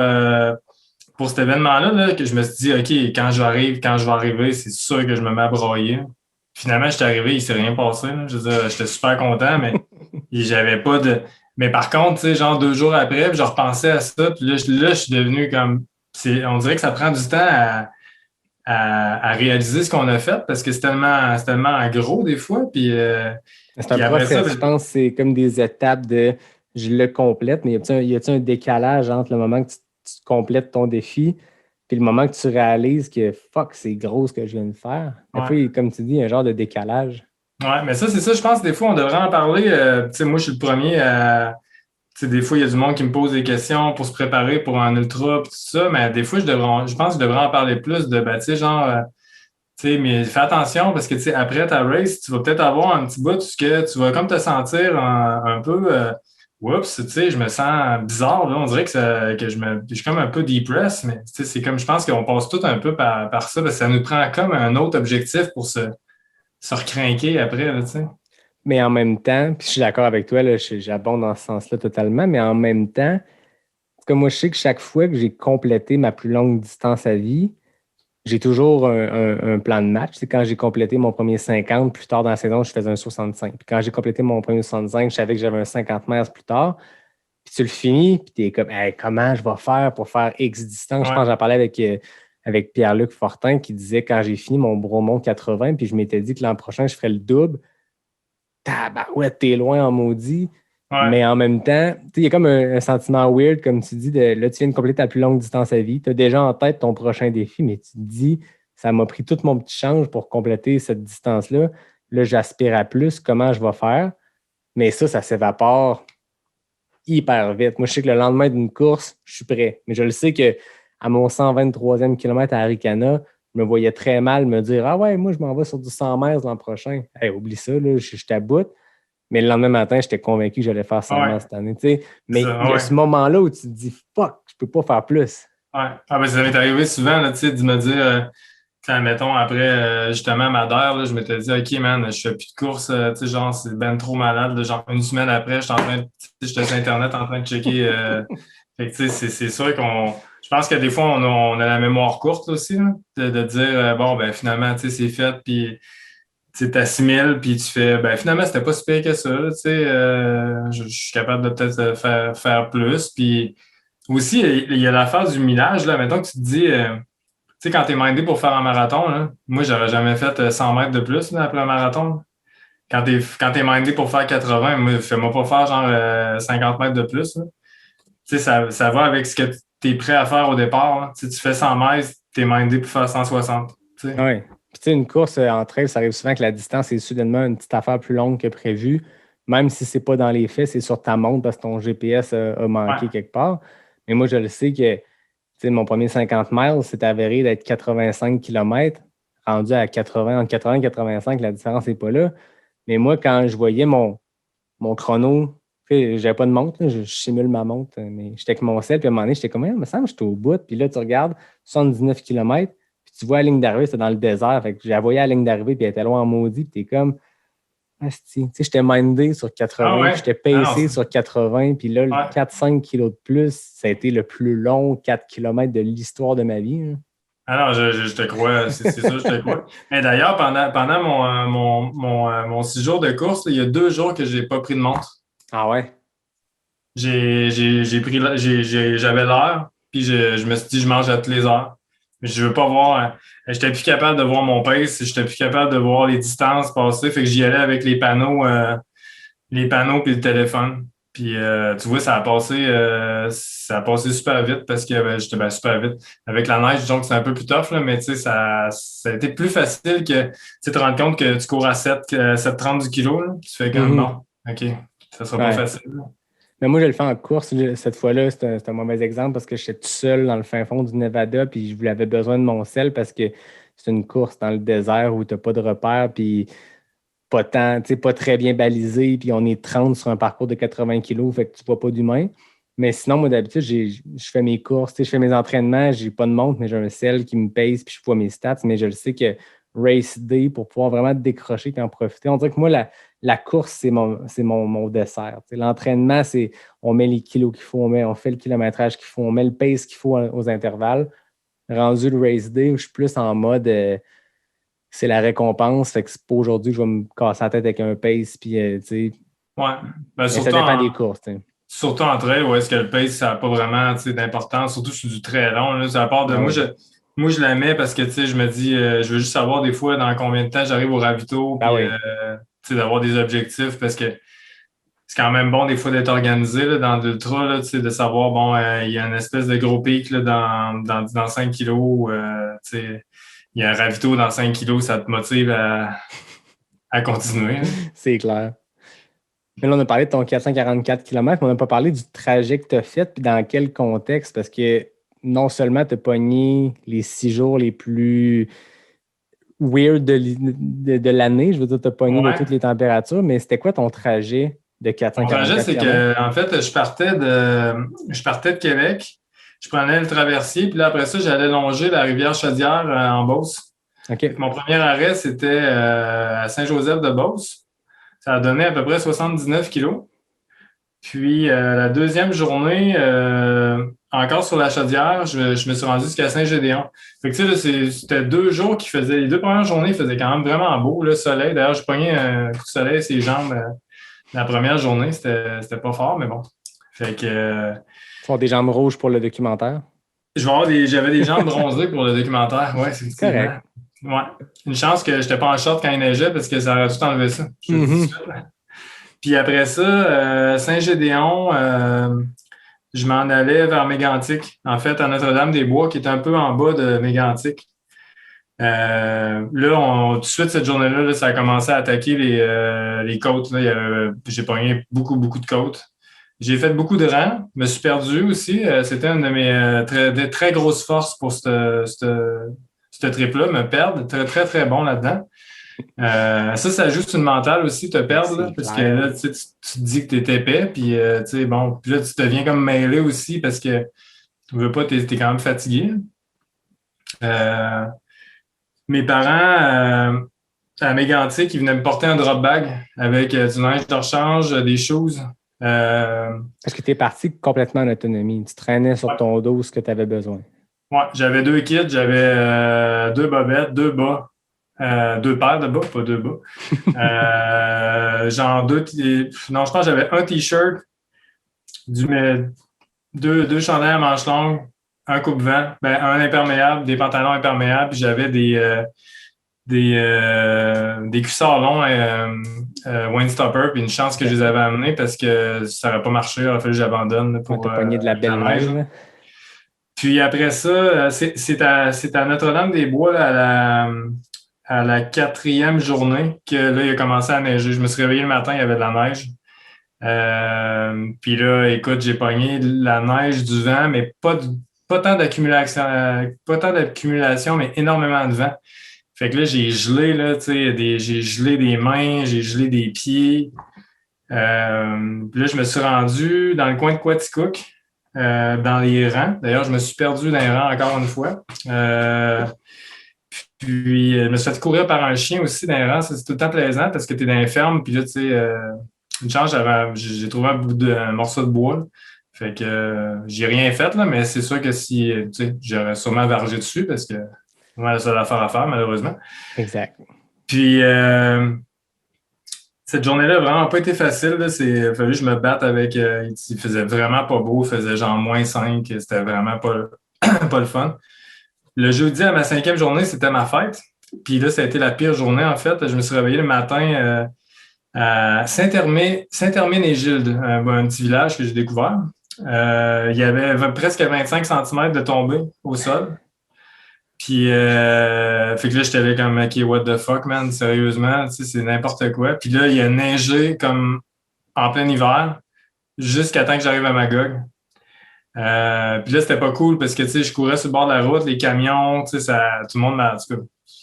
pour cet événement-là, là, que je me suis dit, OK, quand je vais arriver, c'est sûr que je me mets à broyer. Finalement, j'étais arrivé, il s'est rien passé, là. Je veux dire, j'étais super content, mais j'avais pas de. Mais par contre, tu sais, genre 2 jours après, puis je repensais à ça, puis là, je suis devenu comme. On dirait que ça prend du temps à réaliser ce qu'on a fait parce que c'est tellement gros des fois. C'est un Puis après ça, process, je pense que c'est comme des étapes de je le complète, mais y a-t-il un décalage entre le moment que tu complètes ton défi puis le moment que tu réalises que fuck, c'est gros ce que je viens de faire? Des fois, ouais. comme tu dis, il y a un genre de décalage. Ouais, mais ça, c'est ça, je pense que des fois, on devrait en parler. Tu sais, moi, je suis le premier à. Tu sais, des fois, il y a du monde qui me pose des questions pour se préparer pour un ultra, puis tout ça, mais des fois, je pense que je devrais en parler plus de, ben, tu sais, genre, tu sais, mais fais attention parce que, tu sais, après ta race, tu vas peut-être avoir un petit bout ce que tu vas comme te sentir un peu, oups, tu sais, je me sens bizarre, là, on dirait que je suis comme un peu depressed, mais, tu sais, c'est comme, je pense qu'on passe tout un peu par ça, parce que ça nous prend comme un autre objectif pour se recrinquer après, là, tu sais. Mais en même temps, puis je suis d'accord avec toi, là, j'abonde dans ce sens-là totalement, mais en même temps, parce que moi, je sais que chaque fois que j'ai complété ma plus longue distance à vie, j'ai toujours un plan de match. C'est quand j'ai complété mon premier 50, plus tard dans la saison, je faisais un 65. Puis quand j'ai complété mon premier 65, je savais que j'avais un 50 mètres plus tard. Puis tu le finis, puis tu es comme, hey, comment je vais faire pour faire X distance? Ouais. Je pense que j'en parlais avec Pierre-Luc Fortin qui disait quand j'ai fini mon Bromont 80, puis je m'étais dit que l'an prochain, je ferais le double. Tabarouette, t'es loin en maudit. Ouais. Mais en même temps, il y a comme un sentiment weird, comme tu dis, là, tu viens de compléter ta plus longue distance à vie. Tu as déjà en tête ton prochain défi, mais tu te dis, ça m'a pris tout mon petit change pour compléter cette distance-là. Là, j'aspire à plus. Comment je vais faire? Mais ça s'évapore hyper vite. Moi, je sais que le lendemain d'une course, je suis prêt. Mais je le sais qu'à mon 123e kilomètre à Arikana, je me voyais très mal me dire, ah ouais, moi, je m'en vais sur du 100 mètres l'an prochain. Hey, oublie ça, là, je t'aboute. Mais le lendemain matin, j'étais convaincu que j'allais faire 100 mètres cette année. Mais Ça, il y a ce moment-là où tu te dis, fuck, je peux pas faire plus. Ouais. Ah, ben, ça m'est arrivé souvent, là, tu sais, de me dire, quand, mettons, après, justement, Madère, là, je m'étais dit, OK, man, je fais plus de course, tu sais, genre, c'est ben trop malade, là, genre, une semaine après, j'étais sur Internet en train de checker, fait que, tu sais, c'est sûr je pense que des fois, on a la mémoire courte, là, aussi, là, de dire, bon, ben, finalement, tu sais, c'est fait, puis, tu t'assimiles, puis tu fais, ben, finalement, c'était pas si pire que ça, là, tu sais, je suis capable de peut-être faire plus, puis, aussi, il y a l'affaire du millage, là. Mettons que tu te dis, tu sais, quand t'es mindé pour faire un marathon, là, moi, j'aurais jamais fait 100 mètres de plus là, après un marathon. Quand t'es mindé pour faire 80, moi, fais-moi pas faire genre 50 mètres de plus. Là. Tu sais, ça va avec ce que tu es prêt à faire au départ. Là. Tu fais 100 mètres, t'es mindé pour faire 160. Tu sais. Oui. Puis, tu sais, une course en trail, ça arrive souvent que la distance est soudainement une petite affaire plus longue que prévu. Même si c'est pas dans les faits, c'est sur ta montre parce que ton GPS a manqué quelque part. Mais moi, je le sais que mon premier 50 miles, c'est avéré d'être 85 km. Rendu à 80, entre 80 et 85, la différence n'est pas là. Mais moi, quand je voyais mon chrono, j'avais pas de montre, là, je simule ma montre, mais j'étais avec mon sel, puis à un moment donné, j'étais comme, il me semble que j'étais au bout. Puis là, tu regardes 79 km, puis tu vois la ligne d'arrivée, c'est dans le désert. Fait que j'ai voyé la ligne d'arrivée, puis elle était loin en maudit, puis t'es comme, asti. Tu sais, j'étais mindé sur 80, ouais? j'étais pacé sur 80, puis là, le Ouais. 4-5 kilos de plus, ça a été le plus long 4 km de l'histoire de ma vie. Hein. Ah non, je te crois, c'est sûr, je te crois. Mais d'ailleurs, pendant mon 6 jours de course, là, il y a 2 jours que j'ai pas pris de montre. Ah ouais? J'avais l'heure, puis je me suis dit, je mange à toutes les heures. Mais je veux pas voir. J'étais plus capable de voir mon pace, j'étais plus capable de voir les distances passer, fait que j'y allais avec les panneaux puis le téléphone. Puis tu vois, ça a passé super vite parce que j'étais super vite. Avec la neige, donc c'est un peu plus tough, là, mais tu sais, ça a été plus facile que tu te rendre compte que tu cours à 7,30 du kilo. Là, puis tu fais comme bon, OK, ça sera pas facile. Mais moi, je le fais en course. Cette fois-là, c'est un mauvais exemple parce que j'étais tout seul dans le fin fond du Nevada, puis je avais besoin de mon sel parce que c'est une course dans le désert où tu n'as pas de repères, puis pas très bien balisé, puis on est 30 sur un parcours de 80 kilos, fait que tu ne vois pas d'humain. Mais sinon, moi, d'habitude, je fais mes courses, je fais mes entraînements, j'ai pas de montre, mais j'ai un sel qui me pèse, puis je vois mes stats, mais je le sais que race day, pour pouvoir vraiment décrocher et en profiter. On dirait que moi, la course, c'est mon dessert. T'sais, l'entraînement, c'est on met les kilos qu'il faut, on fait le kilométrage qu'il faut, on met le pace qu'il faut aux intervalles. Rendu le race day, où je suis plus en mode c'est la récompense. Fait que c'est pas aujourd'hui que je vais me casser la tête avec un pace. Puis, Ouais. Ben, ça dépend des courses. T'sais. Surtout en trail, où est-ce que le pace, ça n'a pas vraiment d'importance, surtout sur du très long. Là, à part de moi, je la mets parce que je me dis, je veux juste savoir des fois dans combien de temps j'arrive au ravito, puis d'avoir des objectifs parce que c'est quand même bon des fois d'être organisé là, dans l'ultra, là, de savoir, bon, il y a une espèce de gros pic là, dans 5 kilos, il y a un ravito dans 5 kilos, ça te motive à continuer. Hein. C'est clair. Mais là, on a parlé de ton 444 km, mais on n'a pas parlé du trajet que tu as fait, puis dans quel contexte, parce que non seulement tu as pogné les 6 jours les plus weird de l'année, je veux dire, tu as pogné de toutes les températures, mais c'était quoi ton trajet de 444 km? Mon trajet, c'est que, en fait, je partais de Québec, je prenais le traversier, puis là, après ça, j'allais longer la rivière Chaudière en Beauce. Okay. Mon premier arrêt, c'était à Saint-Joseph-de-Beauce. Ça a donné à peu près 79 kilos. Puis la deuxième journée, encore sur la Chaudière, je me suis rendu jusqu'à Saint-Gédéon. Fait que tu sais, c'était 2 jours qui faisaient. Les 2 premières journées, il faisait quand même vraiment beau, le soleil. D'ailleurs, j'ai pogné un coup de soleil sur les jambes la première journée. C'était pas fort, mais bon. Fait que. Tu as des jambes rouges pour le documentaire? J'avais des jambes bronzées pour le documentaire. Ouais, c'est correct. Ouais. Une chance que je n'étais pas en short quand il neigeait parce que ça aurait tout enlevé ça. Puis après ça, Saint-Gédéon, je m'en allais vers Mégantic, en fait, à Notre-Dame-des-Bois, qui est un peu en bas de Mégantic. Là, tout de suite, cette journée-là, là, ça a commencé à attaquer les côtes. Là. J'ai pogné beaucoup, beaucoup de côtes. J'ai fait beaucoup de rangs, me suis perdu aussi. C'était une de mes très grosses forces pour ce trip-là, me perdre. Très, très, très bon là-dedans. Ça joue sur une mentale aussi, te perdre, là, parce que là, tu te dis que tu es épais, puis bon, puis là, tu deviens comme mêlé aussi parce que tu veux pas, tu es quand même fatigué. Mes parents, à Mégantic, ils venaient me porter un drop bag avec du neige de rechange, des shoes. Est-ce que tu es parti complètement en autonomie? Tu traînais sur ton dos ce que tu avais besoin? Oui, j'avais 2 kits, j'avais 2 bobettes, 2 bas. 2 paires de bas, pas 2 bas. Genre non, je pense que j'avais un t-shirt, 2 chandails à manches longues, un coupe-vent, un imperméable, des pantalons imperméables, puis j'avais des cuissards longs Windstopper, puis une chance que je les avais amenés parce que ça n'aurait pas marché, il aurait fallu que j'abandonne pour pogné de la belle neige. Puis après ça, c'est à Notre-Dame-des-Bois, là, à la 4e journée que là, il a commencé à neiger. Je me suis réveillé le matin, il y avait de la neige. Puis là, écoute, j'ai pogné la neige, du vent, mais pas tant d'accumulation, mais énormément de vent. Fait que là, j'ai gelé, là, tu sais, j'ai gelé des mains, j'ai gelé des pieds. Puis là, je me suis rendu dans le coin de Quaticook, dans les rangs. D'ailleurs, je me suis perdu dans les rangs encore une fois. Puis, je me suis fait courir par un chien aussi dans les rangs. C'est tout le temps plaisant parce que tu es dans les fermes. Puis là, tu sais, une chance, j'ai trouvé un morceau de bois. Là. Fait que j'ai rien fait, là, mais c'est sûr que si, tu sais, j'aurais sûrement vargé dessus parce que c'est vraiment la seule affaire à faire, malheureusement. Exact. Puis, cette journée-là n'a vraiment pas été facile. Là. Il a fallu que je me batte avec. Il faisait vraiment pas beau, il faisait genre -5. C'était vraiment pas, pas le fun. Le jeudi, à ma 5e journée, c'était ma fête. Puis là, ça a été la pire journée, en fait. Je me suis réveillé le matin à Saint-Hermine-et-Gilde, un petit village que j'ai découvert. Il y avait presque 25 cm de tombée au sol. Puis, fait que là, j'étais là comme, OK, what the fuck, man, sérieusement, tu sais, c'est n'importe quoi. Puis là, il a neigé comme en plein hiver jusqu'à temps que j'arrive à Magog. Puis là, c'était pas cool parce que, tu sais, je courais sur le bord de la route, les camions, tu sais, tout le monde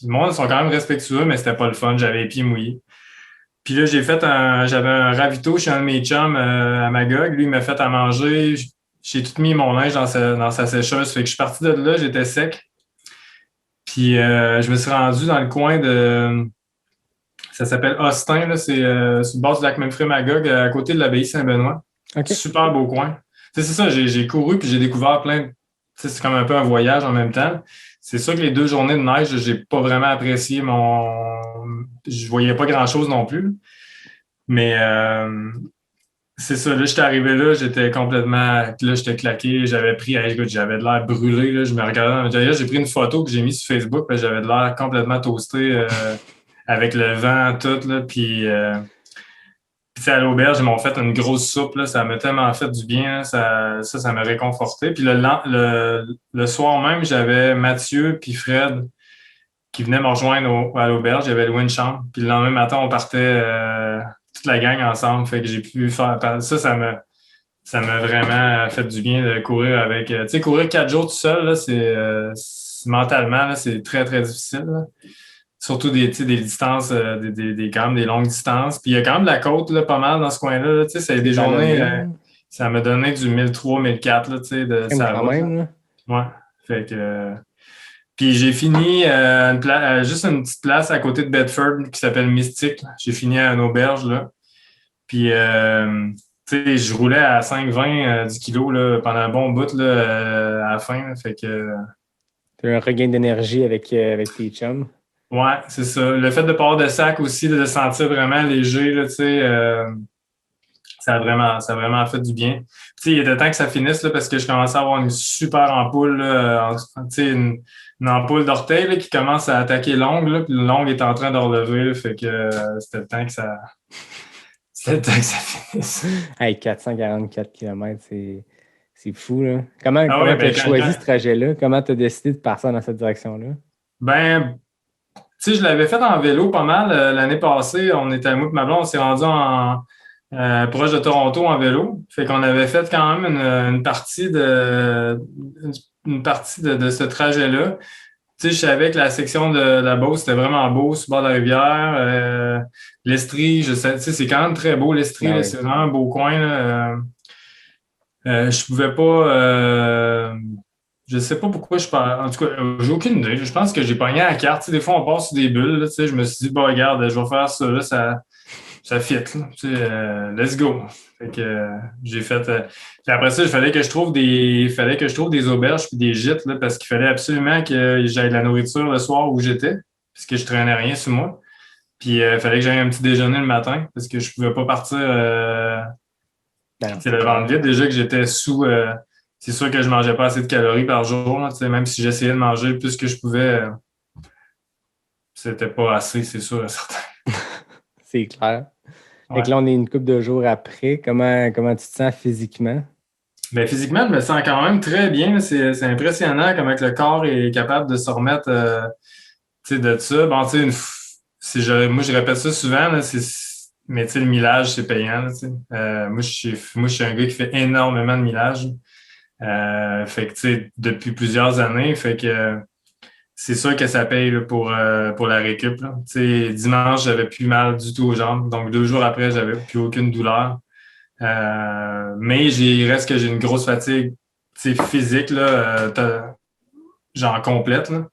le monde sont quand même respectueux, mais c'était pas le fun, j'avais les pieds mouillés. Puis là, j'avais un ravito chez un de mes chums à Magog. Lui, il m'a fait à manger. J'ai tout mis mon linge dans sa sécheuse. Fait que je suis parti de là, j'étais sec. Puis je me suis rendu dans le coin de... Ça s'appelle Austin, là, c'est sur le bord du lac Memphremagog, à côté de l'abbaye Saint-Benoît. Okay. Super beau coin. Tu sais, c'est ça, j'ai couru puis j'ai découvert plein... Tu sais, c'est comme un peu un voyage en même temps. C'est sûr que les 2 journées de neige, j'ai pas vraiment apprécié Je voyais pas grand-chose non plus. Mais c'est ça, là, j'étais arrivé là, j'étais complètement... Là, j'étais claqué, j'avais de l'air brûlé, là, je me regardais. D'ailleurs, j'ai pris une photo que j'ai mise sur Facebook, puis j'avais de l'air complètement toasté avec le vent, tout, là, puis à l'auberge, ils m'ont fait une grosse soupe, là, ça m'a tellement fait du bien, là, ça m'a réconforté. Puis le soir même, j'avais Mathieu puis Fred qui venaient me rejoindre à l'auberge, j'avais loué une chambre. Puis le lendemain matin, on partait toute la gang ensemble, fait que j'ai pu faire ça m'a vraiment fait du bien de courir avec... tu sais, courir 4 jours tout seul, là, mentalement, là, c'est très, très difficile, là. Surtout des distances, quand même des longues distances. Puis il y a quand même de la côte, là, pas mal dans ce coin-là. Là, tu sais, c'est des journées, ça m'a donné du 1003, 1004, là, tu sais, de ça. Quand même, là. Ouais. Fait que... Puis j'ai fini juste une petite place à côté de Bedford qui s'appelle Mystique. J'ai fini à une auberge, là. Puis, tu sais, je roulais à 5,20 du kilo, là, pendant un bon bout, là, à la fin. Là, fait que... Tu as un regain d'énergie avec tes chums. Ouais, c'est ça. Le fait de pas avoir de sac aussi, de se sentir vraiment léger, là, tu sais, ça a vraiment fait du bien. Tu sais, il était temps que ça finisse, là, parce que je commençais à avoir une super ampoule, là, tu sais, une ampoule d'orteil, là, qui commence à attaquer l'ongle, là, puis l'ongle est en train de relever, là, fait que c'était le temps que ça finisse. Hey, 444 km, c'est fou, là. Comment tu as choisi ce trajet-là? Comment tu as décidé de partir dans cette direction-là? Ben, tu sais, je l'avais fait en vélo pas mal. L'année passée, moi et ma blonde, on s'est rendu proche de Toronto en vélo. Fait qu'on avait fait quand même une partie de ce trajet-là. Tu sais, je savais que la section de la Beauce, c'était vraiment beau, sur le bord de la rivière. L'Estrie, je sais, tu sais, c'est quand même très beau, l'Estrie, là, c'est vraiment un beau coin, là. Je pouvais pas... je sais pas pourquoi je parle. En tout cas, j'ai aucune idée. Je pense que j'ai pogné à la carte. Tu sais, des fois, on passe sur des bulles. Là, tu sais, je me suis dit, regarde, je vais faire ça. Là, ça fit. Là, tu sais, let's go. Fait que j'ai fait. Puis après ça, il fallait que je trouve des auberges puis des gîtes là, parce qu'il fallait absolument que j'aille de la nourriture le soir où j'étais, parce que je traînais rien sur moi. Puis il fallait que j'aille un petit déjeuner le matin parce que je pouvais pas partir. C'est le ventre vide. Déjà que j'étais sous. C'est sûr que je mangeais pas assez de calories par jour. Là, même si j'essayais de manger plus que je pouvais, c'était pas assez, c'est sûr, certain. C'est clair. Fait que là, on est une couple de jours après. Comment tu te sens physiquement? Bien, physiquement, je me sens quand même très bien. C'est impressionnant comment le corps est capable de se remettre de ça. Bon, moi, je répète ça souvent, là, mais le millage, c'est payant. Là, moi, je suis un gars qui fait énormément de millage. Fait que, tu sais, depuis plusieurs années, fait que c'est sûr que ça paye là, pour la récup. Là. Dimanche, j'avais plus mal du tout aux jambes. Donc, 2 jours après, j'avais plus aucune douleur. Mais il reste que j'ai une grosse fatigue physique, là, genre complète. Là.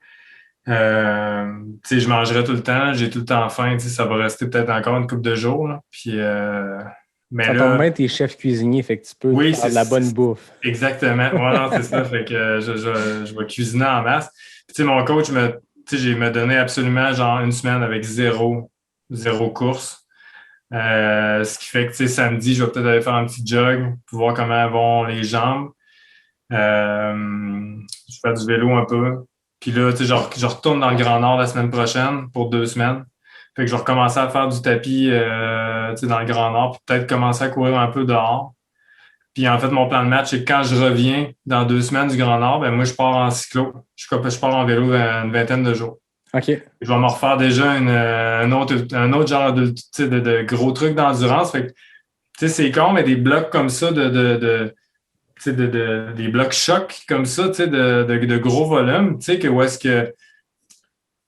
Je mangerais tout le temps, j'ai tout le temps faim, ça va rester peut-être encore une couple de jours. Là. Puis, mais ça là, tombe bien, t'es chef cuisinier, fait que tu peux faire de la bonne bouffe. Exactement. Ouais, non, c'est ça. Fait que je vais cuisiner en masse. Puis, mon coach me donné absolument genre une semaine avec zéro course. Ce qui fait que samedi, je vais peut-être aller faire un petit jog pour voir comment vont les jambes. Je vais faire du vélo un peu. Puis là, je retourne dans le Grand Nord la semaine prochaine pour 2 semaines. Fait que je vais recommencer à faire du tapis dans le Grand Nord, puis peut-être commencer à courir un peu dehors. Puis en fait, mon plan de match, c'est que quand je reviens dans 2 semaines du Grand Nord, ben moi, je pars en cyclo. Je pars en vélo une vingtaine de jours. OK. Je vais me refaire déjà un autre genre de gros truc d'endurance. Fait que, c'est con, mais des blocs comme ça des blocs chocs comme ça, de gros volume, que où est-ce que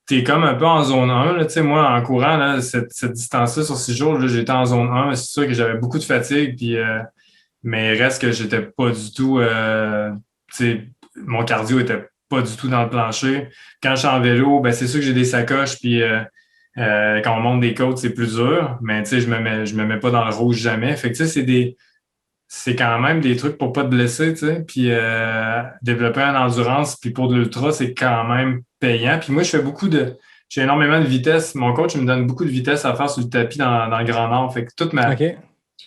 t'es comme un peu en zone 1. Là, moi, en courant, là, cette distance-là sur 6 jours, là, j'étais en zone 1. C'est sûr que j'avais beaucoup de fatigue, puis, mais reste que j'étais pas du tout... mon cardio était pas du tout dans le plancher. Quand je suis en vélo, ben c'est sûr que j'ai des sacoches, puis quand on monte des côtes, c'est plus dur, mais je me mets pas dans le rouge jamais. Fait que c'est quand même des trucs pour pas te blesser, puis développer une endurance, puis pour de l'ultra, c'est quand même payant. Puis moi, j'ai énormément de vitesse. Mon coach me donne beaucoup de vitesse à faire sur le tapis dans le Grand Nord. Fait que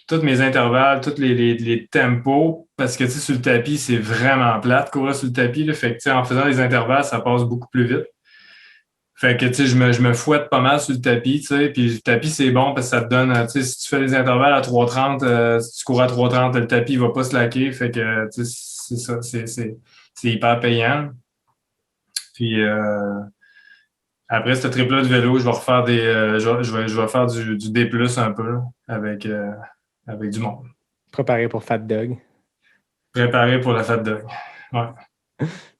tous mes intervalles, tous les tempos, parce que sur le tapis, c'est vraiment plate courir sur le tapis. Là, fait que en faisant des intervalles, ça passe beaucoup plus vite. Fait que je me fouette pas mal sur le tapis, puis le tapis, c'est bon parce que ça te donne, si tu fais des intervalles à 3,30, si tu cours à 3,30, le tapis, il va pas se laquer. Fait que c'est ça, c'est hyper payant. Puis après ce trip-là de vélo, je vais refaire je vais faire du D+, un peu là, avec du monde. Préparé pour Fat Dog. Préparé pour la Fat Dog. Ouais.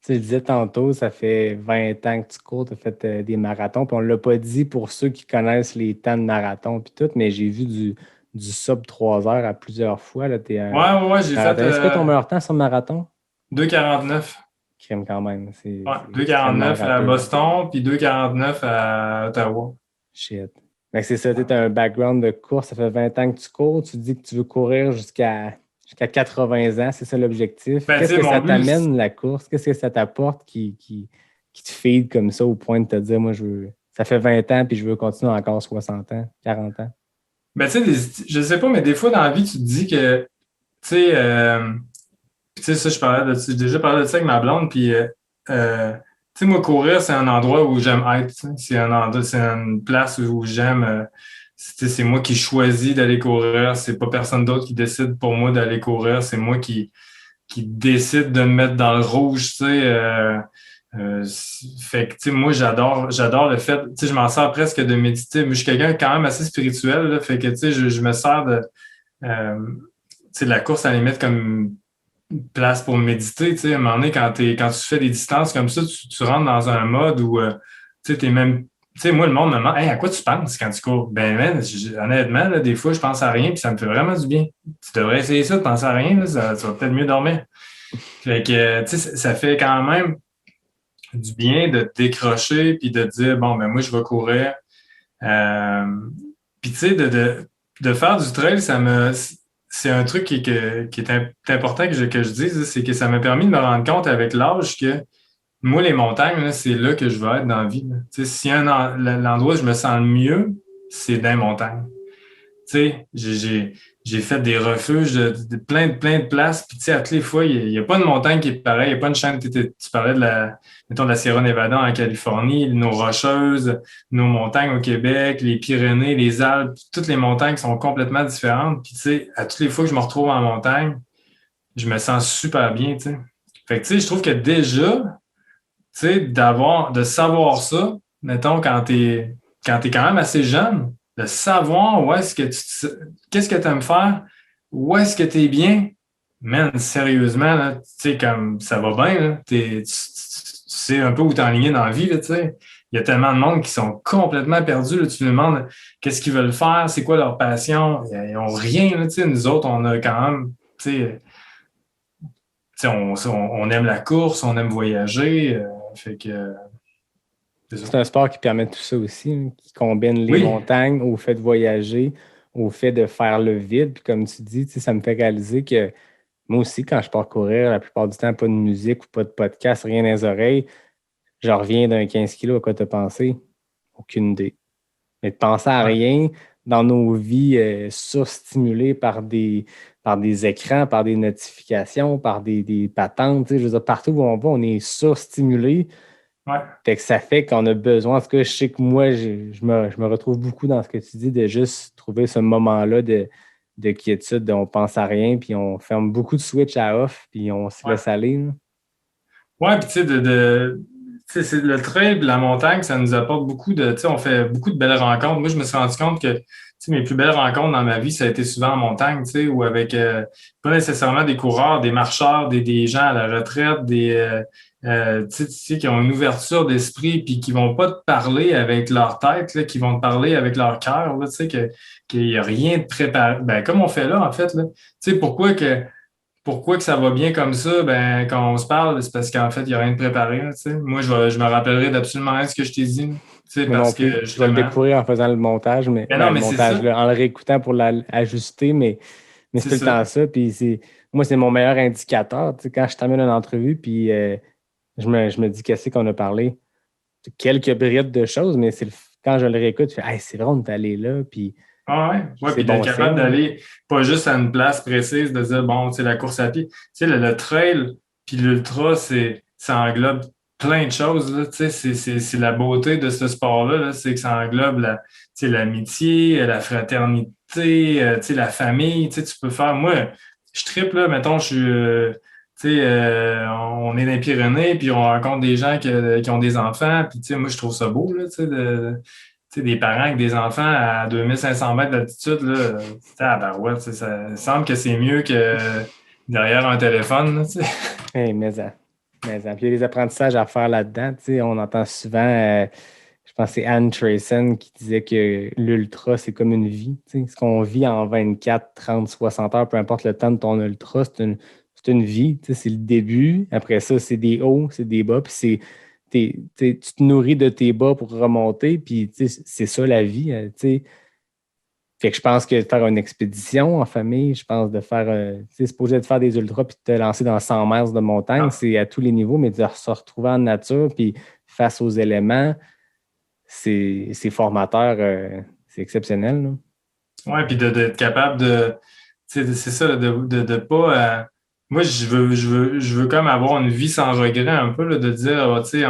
Tu disais tantôt, ça fait 20 ans que tu cours, tu as fait des marathons. Puis on ne l'a pas dit pour ceux qui connaissent les temps de marathon puis tout, mais j'ai vu du sub 3 heures à plusieurs fois. Là, ouais, j'ai fait... Est-ce que ton meilleur temps sur le marathon? 2,49. Crème quand même. Ouais, 2,49 à Boston, puis 2,49 à Ottawa. Shit. Mais c'est ça, tu as un background de course, ça fait 20 ans que tu cours, tu dis que tu veux courir jusqu'à 80 ans, c'est ça l'objectif. Qu'est-ce que ça t'amène, la course? Qu'est-ce que ça t'apporte qui te feed comme ça au point de te dire, moi, ça fait 20 ans puis je veux continuer encore 60 ans, 40 ans? Ben, je sais pas, mais des fois dans la vie, tu te dis que, ça, j'ai déjà parlé de ça avec ma blonde, puis, moi, courir, c'est un endroit où j'aime être. C'est une place où j'aime. C'est moi qui choisis d'aller courir. C'est pas personne d'autre qui décide pour moi d'aller courir. C'est moi qui décide de me mettre dans le rouge. Fait que moi, j'adore le fait. Je m'en sers presque de méditer. Mais je suis quelqu'un quand même assez spirituel. Là, fait que je me sers de la course à la limite comme place pour méditer, à un moment donné, quand tu fais des distances comme ça, tu rentres dans un mode où, t'es même, moi, le monde me demande, hey, à quoi tu penses quand tu cours? Ben, honnêtement, là, des fois, je pense à rien, puis ça me fait vraiment du bien. Tu devrais essayer ça, de penser à rien, là, ça va peut-être mieux dormir. Fait que, ça fait quand même du bien de te décrocher, puis de te dire, bon, ben, moi, je vais courir. Puis, de faire du trail, c'est un truc qui est important que je dise, c'est que ça m'a permis de me rendre compte avec l'âge que moi, les montagnes, là, c'est là que je veux être dans la vie. Si l'endroit où je me sens le mieux, c'est dans les montagnes. J'ai fait des refuges de plein de places, puis à toutes les fois, il n'y a pas de montagne qui est pareille, il n'y a pas une chaîne. Tu parlais de la Sierra Nevada en Californie, nos Rocheuses, nos montagnes au Québec, les Pyrénées, les Alpes, toutes les montagnes sont complètement différentes. Puis à toutes les fois que je me retrouve en montagne, je me sens super bien. T'sais. Fait que je trouve que déjà, de savoir ça, mettons, quand t'es quand même assez jeune, de savoir où est-ce que qu'est-ce que tu aimes faire, où est-ce que tu es bien, man, sérieusement, là, comme ça va bien, là, tu sais un peu où t'enligner dans la vie, là, tu sais. Il y a tellement de monde qui sont complètement perdus, là. Tu nous demandes qu'est-ce qu'ils veulent faire, c'est quoi leur passion. Ils n'ont rien, là, tu sais. Nous autres, on a quand même, tu sais, on aime la course, on aime voyager. Fait que c'est un sport qui permet tout ça aussi, hein, qui combine les montagnes au fait de voyager, au fait de faire le vide. Puis comme tu dis, ça me fait réaliser que moi aussi, quand je pars courir, la plupart du temps, pas de musique ou pas de podcast, rien dans les oreilles, je reviens d'un 15 kilos. À quoi t'as pensé? Aucune idée. Mais de penser à rien dans nos vies surstimulées par des écrans, par des notifications, par des patentes. Je veux dire, partout où on va, on est surstimulé. Ouais. Fait que ça fait qu'on a besoin. En tout cas, je sais que moi, je me retrouve beaucoup dans ce que tu dis, de juste trouver ce moment-là de quiétude, on pense à rien, puis on ferme beaucoup de switch à off, puis on se laisse aller. Là. Ouais, puis tu sais, c'est le trail et la montagne, ça nous apporte beaucoup de, tu sais, on fait beaucoup de belles rencontres. Moi, je me suis rendu compte que, tu sais, mes plus belles rencontres dans ma vie, ça a été souvent en montagne, tu sais, ou avec, pas nécessairement des coureurs, des marcheurs, des gens à la retraite, tu sais, qui ont une ouverture d'esprit puis qui vont pas te parler avec leur tête, là, qui vont te parler avec leur cœur, là, tu sais, qu'il y a rien de préparé. Ben, comme on fait là, en fait, là. Tu sais, pourquoi que ça va bien comme ça? Ben, quand on se parle, c'est parce qu'en fait, il n'y a rien de préparé. Là, tu sais. Moi, je me rappellerai d'absolument rien de ce que je t'ai dit. Tu sais, parce que je vais le découvrir en faisant le montage, mais non, mais le montage, là, en le réécoutant pour l'ajuster, mais c'est tout le temps ça. Puis moi, c'est mon meilleur indicateur. Tu sais, quand je termine une entrevue, puis je me dis qu'est-ce qu'on a parlé. Quelques brides de choses, mais quand je le réécoute, je fais hey, c'est vrai, on est allé là, puis. Ah ouais, puis d'être capable d'aller pas juste à une place précise, de dire, bon, tu sais, la course à pied. Tu sais, le trail puis l'ultra, ça englobe plein de choses, là, tu sais, c'est la beauté de ce sport-là, là, c'est que ça englobe tu sais, l'amitié, la fraternité, tu sais, la famille, tu sais, tu peux faire, moi, je trippe, là, mettons, je suis, tu sais, on est dans les Pyrénées, puis on rencontre des gens qui ont des enfants, puis tu sais, moi, je trouve ça beau, là, tu sais, tu sais, des parents avec des enfants à 2500 mètres d'altitude, là, ouais, ça semble que c'est mieux que derrière un téléphone. Là, tu sais. Hey, mais puis il y a des apprentissages à faire là-dedans. Tu sais, on entend souvent, je pense que c'est Anne Trayson qui disait que l'ultra, c'est comme une vie. Tu sais, ce qu'on vit en 24, 30, 60 heures, peu importe le temps de ton ultra, c'est une vie. Tu sais, c'est le début. Après ça, c'est des hauts, c'est des bas, puis tu te nourris de tes bas pour remonter, puis c'est ça la vie. Fait que je pense que de faire une expédition en famille, je pense de faire, c'est supposé de faire des ultras puis de te lancer dans 100 miles de montagne, c'est à tous les niveaux, mais de se retrouver en nature puis face aux éléments, c'est formateur, c'est exceptionnel. Oui, puis d'être capable de, c'est ça, de pas. Moi, je veux comme avoir une vie sans regret un peu, là, de dire, tu sais,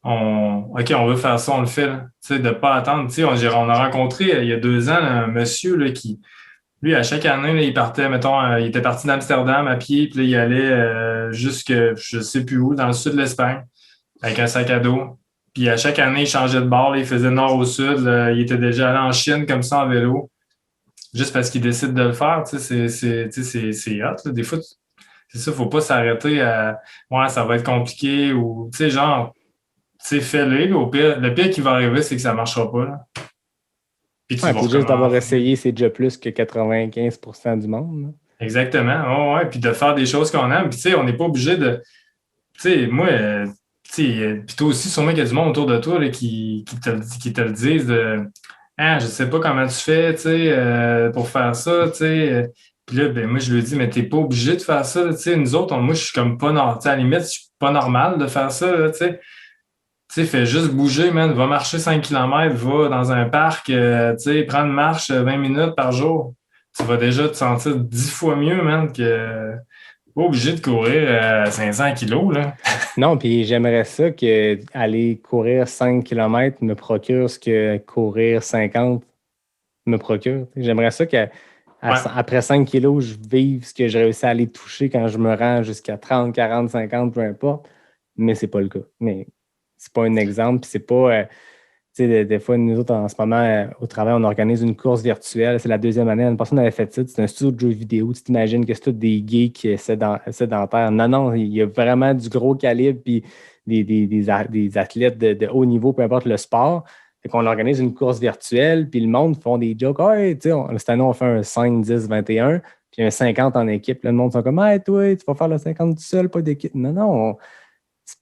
OK, on veut faire ça, on le fait. Tu sais, de ne pas attendre. Tu sais, on a rencontré il y a 2 ans là, un monsieur là, qui, lui, à chaque année, là, il partait, mettons, il était parti d'Amsterdam à pied, puis là, il allait jusque, je ne sais plus où, dans le sud de l'Espagne, avec un sac à dos. Puis à chaque année, il changeait de bord, là, il faisait nord au sud. Là, il était déjà allé en Chine comme ça en vélo, juste parce qu'il décide de le faire. Tu sais, c'est hot. Là. Des fois, c'est ça, il ne faut pas s'arrêter à ouais, ça va être compliqué ou, tu sais, genre, tu sais, fais-le. Le pire qui va arriver, c'est que ça ne marchera pas. Là. Puis juste d'avoir essayé, c'est déjà plus que 95% du monde. Là. Exactement. Oh, ouais. Puis de faire des choses qu'on aime. Puis tu sais, on n'est pas obligé de. Tu sais, moi, tu sais, puis toi aussi, sûrement qu'il y a du monde autour de toi là, qui te le disent de ah, je sais pas comment tu fais, tu sais, pour faire ça, tu sais. Puis là, ben moi, je lui dis, mais t'es pas obligé de faire ça, tu sais. Nous autres, moi, je suis comme pas normal. À la limite, je suis pas normal de faire ça, là, tu sais. Tu sais, fais juste bouger, man. Va marcher 5 km, va dans un parc, tu sais, prends une marche 20 minutes par jour. Tu vas déjà te sentir 10 fois mieux, man, que pas obligé de courir 500 kilos, là. Non, puis j'aimerais ça que aller courir 5 km me procure ce que courir 50 me procure. J'aimerais ça qu'après 5 kilos, je vive ce que j'ai réussi à aller toucher quand je me rends jusqu'à 30, 40, 50, peu importe. Mais c'est pas le cas. Mais c'est pas un exemple, puis c'est pas Tu sais, des fois, nous autres, en ce moment, au travail, on organise une course virtuelle. C'est la deuxième année. Une personne avait fait ça. C'est un studio de jeux vidéo. Tu t'imagines que c'est tous des geeks sédentaires. Non, il y a vraiment du gros calibre puis des athlètes de haut niveau, peu importe le sport. Fait qu'on organise une course virtuelle, puis le monde font des jokes. Hey, tu sais, cette année, on fait un 5, 10, 21, puis un 50 en équipe. Là, le monde sont comme, hey, toi, tu vas faire le 50 tout seul, pas d'équipe. Non,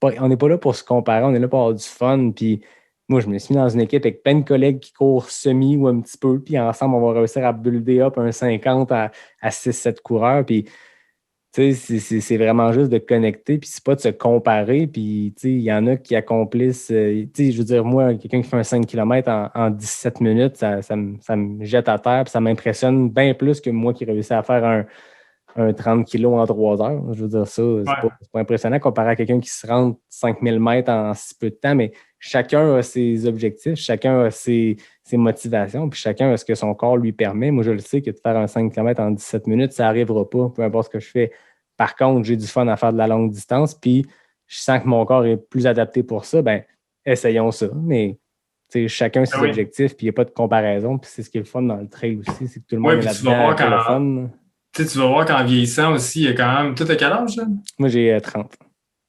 on n'est pas là pour se comparer, on est là pour avoir du fun. Puis moi, je me suis mis dans une équipe avec plein de collègues qui courent semi ou un petit peu, puis ensemble, on va réussir à builder up un 50 à 6-7 coureurs. Puis, tu sais, c'est vraiment juste de connecter, puis c'est pas de se comparer. Puis, tu sais, il y en a qui accomplissent, tu sais, je veux dire, moi, quelqu'un qui fait un 5 km en 17 minutes, ça me jette à terre, puis ça m'impressionne bien plus que moi qui réussis à faire un 30 kilos en 3 heures. Je veux dire, ça, c'est pas impressionnant comparé à quelqu'un qui se rend 5000 mètres en si peu de temps, mais chacun a ses objectifs, chacun a ses motivations, puis chacun a ce que son corps lui permet. Moi, je le sais que de faire un 5 km en 17 minutes, ça n'arrivera pas, peu importe ce que je fais. Par contre, j'ai du fun à faire de la longue distance, puis je sens que mon corps est plus adapté pour ça, ben essayons ça. Mais chacun ses objectifs, puis il n'y a pas de comparaison, puis c'est ce qui est le fun dans le trail aussi, c'est que tout le monde est là-dedans pour le fun. Tu vas voir qu'en vieillissant aussi, il y a quand même... Toi, t'as quel âge, là? Moi, j'ai 30.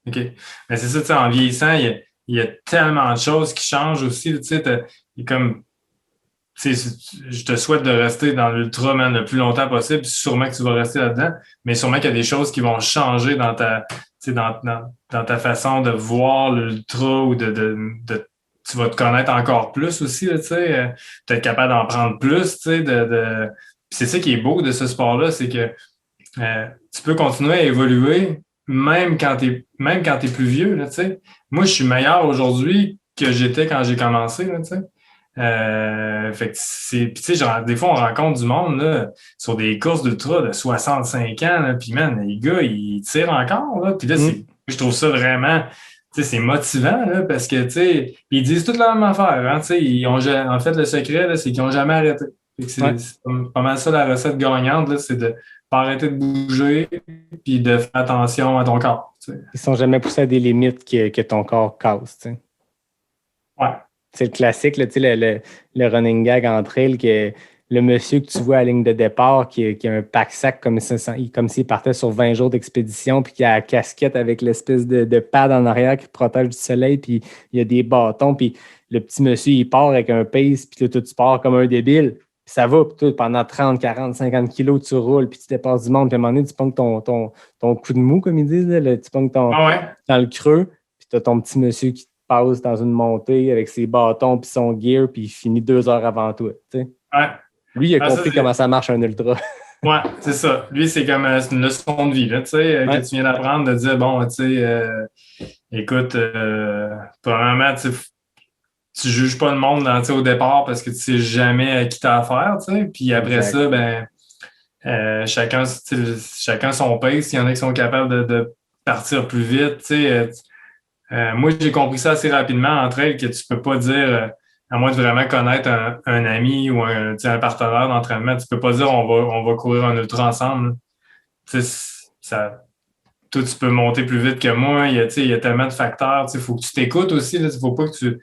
OK. Mais c'est ça, tu sais, en vieillissant, il y a tellement de choses qui changent aussi. Tu sais, il est comme... Tu sais, je te souhaite de rester dans l'ultra, man, le plus longtemps possible. Sûrement que tu vas rester là-dedans. Mais sûrement qu'il y a des choses qui vont changer dans ta façon de voir l'ultra ou tu vas te connaître encore plus aussi, tu sais. Peut-être capable d'en prendre plus, tu sais, c'est ça qui est beau de ce sport-là, c'est que tu peux continuer à évoluer même quand t'es plus vieux, là, tu sais. Moi, je suis meilleur aujourd'hui que j'étais quand j'ai commencé, là, tu sais. Fait que puis tu sais, des fois, on rencontre du monde là, sur des courses d'ultra de 65 ans, là, puis man, les gars, ils tirent encore, là. Puis là, je trouve ça vraiment... Tu sais, c'est motivant, là, parce que, tu sais, ils disent toute la même affaire, hein, tu sais, en fait, le secret, là, c'est qu'ils n'ont jamais arrêté. C'est pas mal ça la recette gagnante, là, c'est de pas arrêter de bouger puis de faire attention à ton corps. Tu sais. Ils ne sont jamais poussés à des limites que ton corps casse. Tu sais. Ouais. C'est le classique, là, tu sais, le running gag entre elles, que le monsieur que tu vois à la ligne de départ qui a un pack-sac comme s'il partait sur 20 jours d'expédition, puis qui a la casquette avec l'espèce de pad en arrière qui protège du soleil, puis il y a des bâtons, puis le petit monsieur, il part avec un pace, puis toi, tu pars comme un débile. Puis ça va, puis toi, pendant 30, 40, 50 kilos, tu roules, puis tu dépasses du monde, puis à un moment donné, tu pognes ton coup de mou, comme ils disent, là, tu pognes dans le creux, puis tu as ton petit monsieur qui te passe dans une montée avec ses bâtons, puis son gear, puis il finit 2 heures avant toi. Tu sais. Ouais. Lui, il a compris comment ça marche un ultra. Ouais, c'est ça. Lui, c'est comme c'est une leçon de vie, là, tu sais, que tu viens d'apprendre, de dire, bon, tu sais, écoute, probablement, tu juges pas le monde au départ parce que tu sais jamais qui t'as affaire, tu sais. Puis après ça, ben chacun son pace. Il y en a qui sont capables de partir plus vite, tu sais. Moi, j'ai compris ça assez rapidement entre elles que tu peux pas dire, à moins de vraiment connaître un ami ou un partenaire d'entraînement, tu peux pas dire on va courir un ultra ensemble. Tu sais, toi, tu peux monter plus vite que moi. Il y a tellement de facteurs. Il faut que tu t'écoutes aussi. Il ne faut pas que tu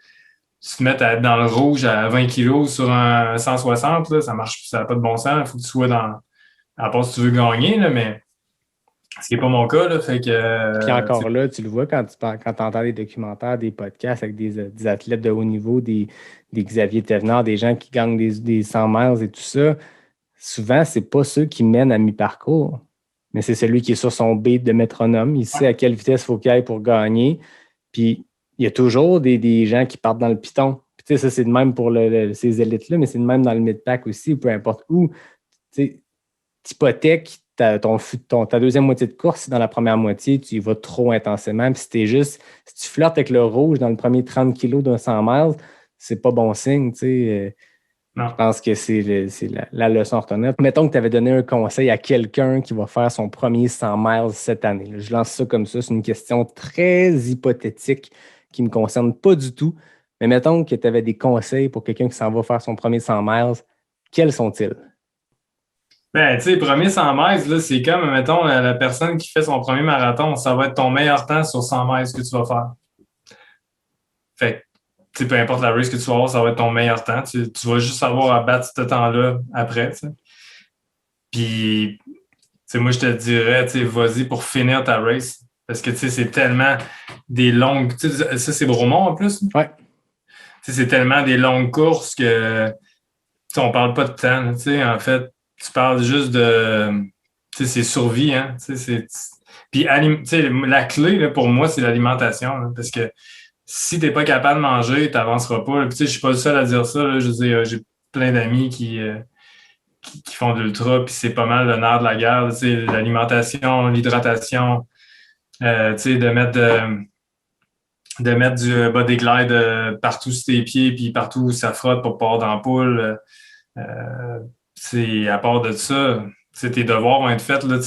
te mettes dans le rouge à 20 kilos sur un 160. Là, ça marche, ça n'a pas de bon sens. Il faut que tu sois à part si tu veux gagner, là, mais ce qui n'est pas mon cas. Là, fait que, puis encore là, tu le vois quand tu entends des documentaires, des podcasts avec des athlètes de haut niveau, des Xavier Thévenard, des gens qui gagnent des 100 miles et tout ça. Souvent, ce n'est pas ceux qui mènent à mi-parcours, mais c'est celui qui est sur son beat de métronome. Il sait à quelle vitesse il faut qu'il aille pour gagner. Puis, il y a toujours des gens qui partent dans le piton. Puis, tu sais, ça, c'est de même pour ces élites-là, mais c'est de même dans le mid-pack aussi, peu importe où. Tu hypothèques ta deuxième moitié de course, si dans la première moitié, tu y vas trop intensément. Puis, si tu flirtes avec le rouge dans le premier 30 kilos d'un 100 miles, c'est pas bon signe, tu sais. Je pense que c'est la leçon à retenir. Mettons que tu avais donné un conseil à quelqu'un qui va faire son premier 100 miles cette année. Je lance ça comme ça. C'est une question très hypothétique qui ne me concerne pas du tout. Mais mettons que tu avais des conseils pour quelqu'un qui s'en va faire son premier 100 miles. Quels sont-ils? Ben, tu sais, premier 100 miles, là, c'est comme, mettons, la personne qui fait son premier marathon. Ça va être ton meilleur temps sur 100 miles que tu vas faire. Fait peu importe la race que tu vas avoir, ça va être ton meilleur temps. Tu vas juste avoir à battre ce temps-là après. T'sais. Puis, moi, je te dirais, vas-y pour finir ta race. Parce que c'est tellement des longues. Ça, c'est Bromont en plus. Ouais. C'est tellement des longues courses que on parle pas de temps. En fait, tu parles juste de. C'est survie. Hein, puis, la clé là, pour moi, c'est l'alimentation. Là, parce que si tu n'es pas capable de manger, tu n'avanceras pas. Puis, je ne suis pas le seul à dire ça. Là, je veux dire, j'ai plein d'amis qui font de l'ultra, puis c'est pas mal le nerf de la guerre. L'alimentation, l'hydratation, de mettre du body glide partout sur tes pieds, puis partout où ça frotte pour pas avoir d'ampoule. À part de ça, tes devoirs vont être faits. Là,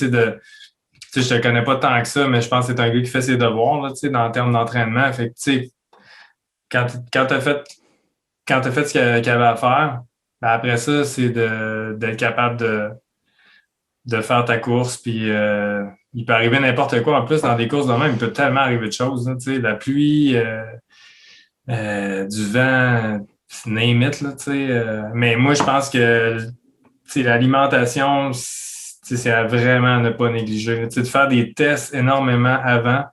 je te connais pas tant que ça, mais je pense que c'est un gars qui fait ses devoirs là, dans le terme d'entraînement. Fait que, quand tu as fait ce qu'il y avait à faire, ben après ça, c'est d'être capable de faire ta course. Puis il peut arriver n'importe quoi. En plus, dans des courses de même, il peut tellement arriver de choses. Là, la pluie, du vent, name it. Là, mais moi, je pense que l'alimentation, c'est à vraiment ne pas négliger. De faire des tests énormément avant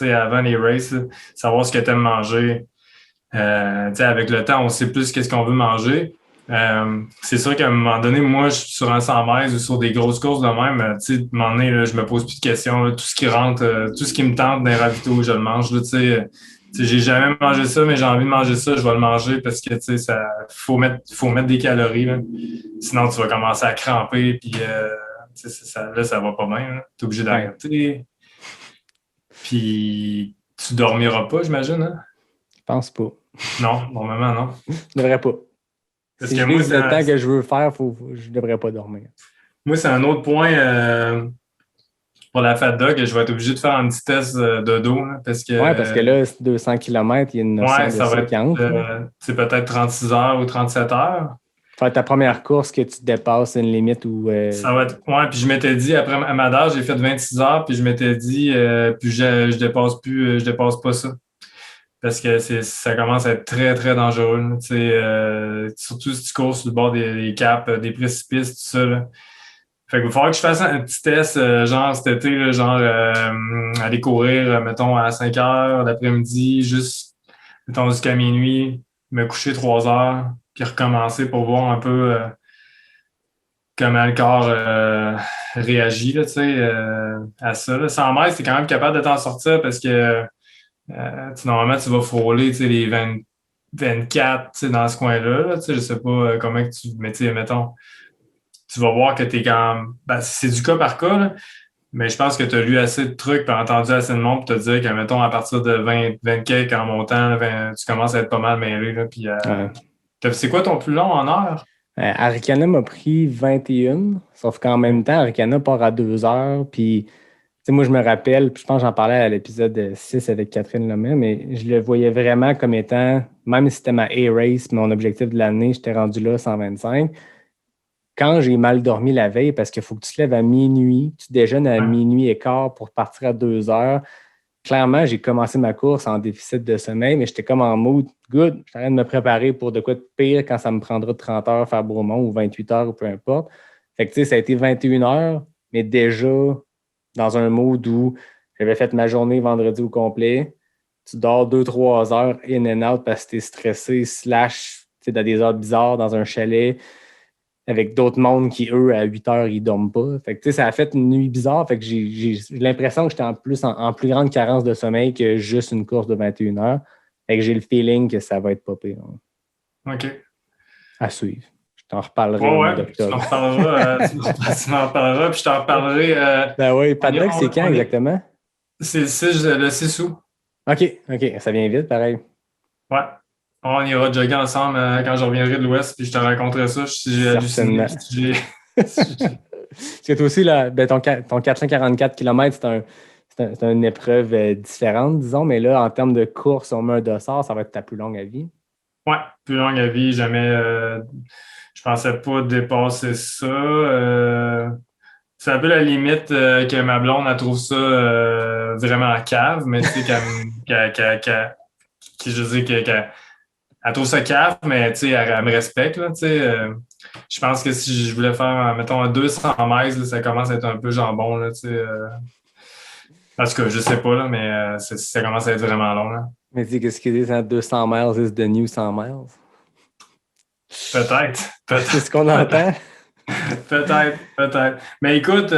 les races, là, savoir ce que tu aimes manger. Avec le temps, on sait plus qu'est-ce qu'on veut manger. C'est sûr qu'à un moment donné, moi, je suis sur un 100 mètres ou sur des grosses courses de même. À un moment donné, là, je me pose plus de questions. Là, tout ce qui rentre, tout ce qui me tente d'un ravito, je le mange. Là, j'ai jamais mangé ça, mais j'ai envie de manger ça, je vais le manger parce que ça faut mettre des calories. Là. Sinon, tu vas commencer à cramper, puis ça va pas bien. Tu es obligé d'arrêter. Puis tu dormiras pas, j'imagine. Hein? Je pense pas. Non, normalement, non. Je devrais pas. Parce si que je moi, vise le temps que je veux faire, je devrais pas dormir. Moi, c'est un autre point pour la Fat Dog que je vais être obligé de faire un petit test de dos. Parce que là, 200 km, il y a une notion de ça va être c'est peut-être 36 heures ou 37 heures. Faire ta première course que tu dépasses une limite où... Ça va être... Ouais, puis je m'étais dit, après à Madar, j'ai fait 26 heures, puis je m'étais dit, puis je dépasse pas ça. Parce que ça commence à être très, très dangereux. Surtout si tu cours sur le bord des caps, des précipices, tout ça. Là. Fait qu'il va falloir que je fasse un petit test, genre cet été, là, aller courir, mettons, à 5 heures l'après-midi, juste, mettons, jusqu'à minuit, me coucher 3 heures, puis recommencer pour voir un peu comment le corps réagit là, à ça. Là. 100 mètres, c'est quand même capable de t'en sortir parce que normalement, tu vas frôler les 24 dans ce coin-là. Là, je ne sais pas comment tu. Mais mettons, tu vas voir que tu es quand même. C'est du cas par cas, là, mais je pense que tu as lu assez de trucs et entendu assez de monde pour te dire que, mettons, à partir de 20 quelques en montant, tu commences à être pas mal mêlé. Là, puis, c'est quoi ton plus long en heure? Arikana m'a pris 21, sauf qu'en même temps, Arikana part à 2 heures. Puis. Moi, je me rappelle, puis je pense que j'en parlais à l'épisode 6 avec Catherine Lemay, mais je le voyais vraiment comme étant, même si c'était ma A-Race, mon objectif de l'année, j'étais rendu là 125. Quand j'ai mal dormi la veille, parce qu'il faut que tu te lèves à minuit, tu déjeunes à minuit et quart pour partir à 2 heures, clairement, j'ai commencé ma course en déficit de sommeil, mais j'étais comme en mood good. Je suis en train de me préparer pour de quoi de pire quand ça me prendra 30 heures faire Bromont ou 28 heures ou peu importe. Fait que, ça a été 21 heures, mais déjà dans un mood où j'avais fait ma journée vendredi au complet. Tu dors 2-3 heures in and out parce que tu es stressé, dans des heures bizarres, dans un chalet, avec d'autres mondes qui, eux, à 8 heures, ils dorment pas. Fait que, ça a fait une nuit bizarre. Fait que j'ai l'impression que j'étais en plus grande carence de sommeil que juste une course de 21 heures. Fait que j'ai le feeling que ça va être pas pire. OK. À suivre. Je t'en reparlerai au mois d'octobre. Tu m'en reparleras, puis je t'en reparlerai. Ben oui, Paddock, c'est quand exactement? C'est le 6 août. OK, ça vient vite, pareil. Ouais. On ira jogger ensemble quand je reviendrai de l'Ouest, puis je te raconterai ça si j'ai halluciné. Parce que toi aussi, là, ton 444 km, c'est une épreuve différente, disons, mais là, en termes de course, on met un dossard, ça va être ta plus longue à vie. Ouais, plus longue à vie, jamais. Je pensais pas dépasser ça. C'est un peu la limite que ma blonde, elle trouve ça vraiment cave, mais tu sais, je veux dire elle trouve ça cave, mais tu sais, elle me respecte, là, tu sais. Je pense que si je voulais faire, mettons, un 200 miles, là, ça commence à être un peu jambon, là, tu sais. Parce que je sais pas, là, mais ça commence à être vraiment long, là. Mais tu sais, qu'est-ce qu'ils disent, 200 miles is the new 100 miles? Peut-être. C'est ce qu'on entend? Peut-être. Mais écoute,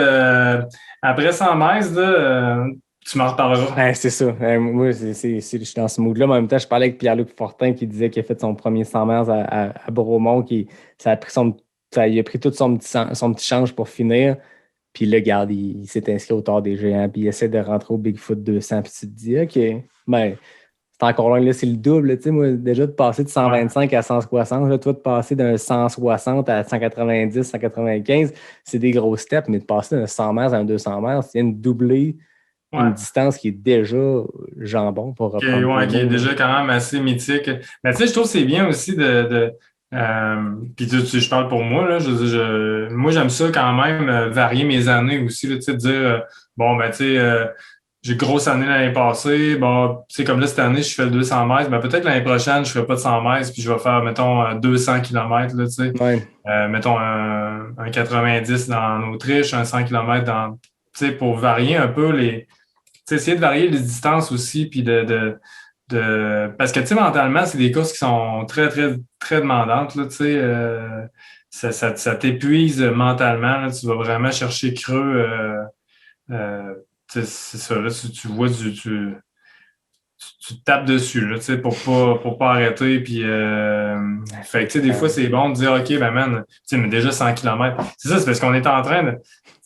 après 100 miles, là, tu m'en reparleras. Ben, c'est ça. Moi, je suis dans ce mood-là. Mais en même temps, je parlais avec Pierre-Luc Fortin qui disait qu'il a fait son premier 100 miles à Bromont. Ça a il a pris tout son petit change pour finir. Puis là, regarde, il s'est inscrit au Tour des Géants. Puis il essaie de rentrer au Bigfoot 200. Puis tu te dis, OK, ben, c'est encore loin. Là, c'est le double. Tu sais, moi, déjà de passer de 125 à 160, là, toi, de passer d'un 160 à 190, 195, c'est des gros steps. Mais de passer d'un 100 miles à un 200 miles, c'est une doublée. Une distance qui est déjà jambon pour reprendre. Qui est déjà quand même assez mythique. Mais tu sais, je trouve que c'est bien aussi puis je parle pour moi, là, moi j'aime ça quand même varier mes années aussi, là, tu sais, dire bon, ben tu sais, j'ai grosse année l'année passée, bon, tu sais, comme là, cette année, je fais le 200 mètres, ben peut-être l'année prochaine, je ferai pas de 100 mètres, puis je vais faire, mettons, 200 km, là, tu sais. Ouais. Mettons un 90 en Autriche, un 100 km tu sais, pour varier un peu essayer de varier les distances aussi, puis parce que, tu sais, mentalement, c'est des courses qui sont très, très, très demandantes, là, tu sais, ça t'épuise mentalement, là, tu vas vraiment chercher creux, c'est ça, là, tu vois, tu te tapes dessus, là, tu sais, pour pas arrêter, puis, fait que, tu sais, des fois, c'est bon de dire, OK, ben, man, tu sais, mais déjà 100 km, c'est ça, c'est parce qu'on est en train de...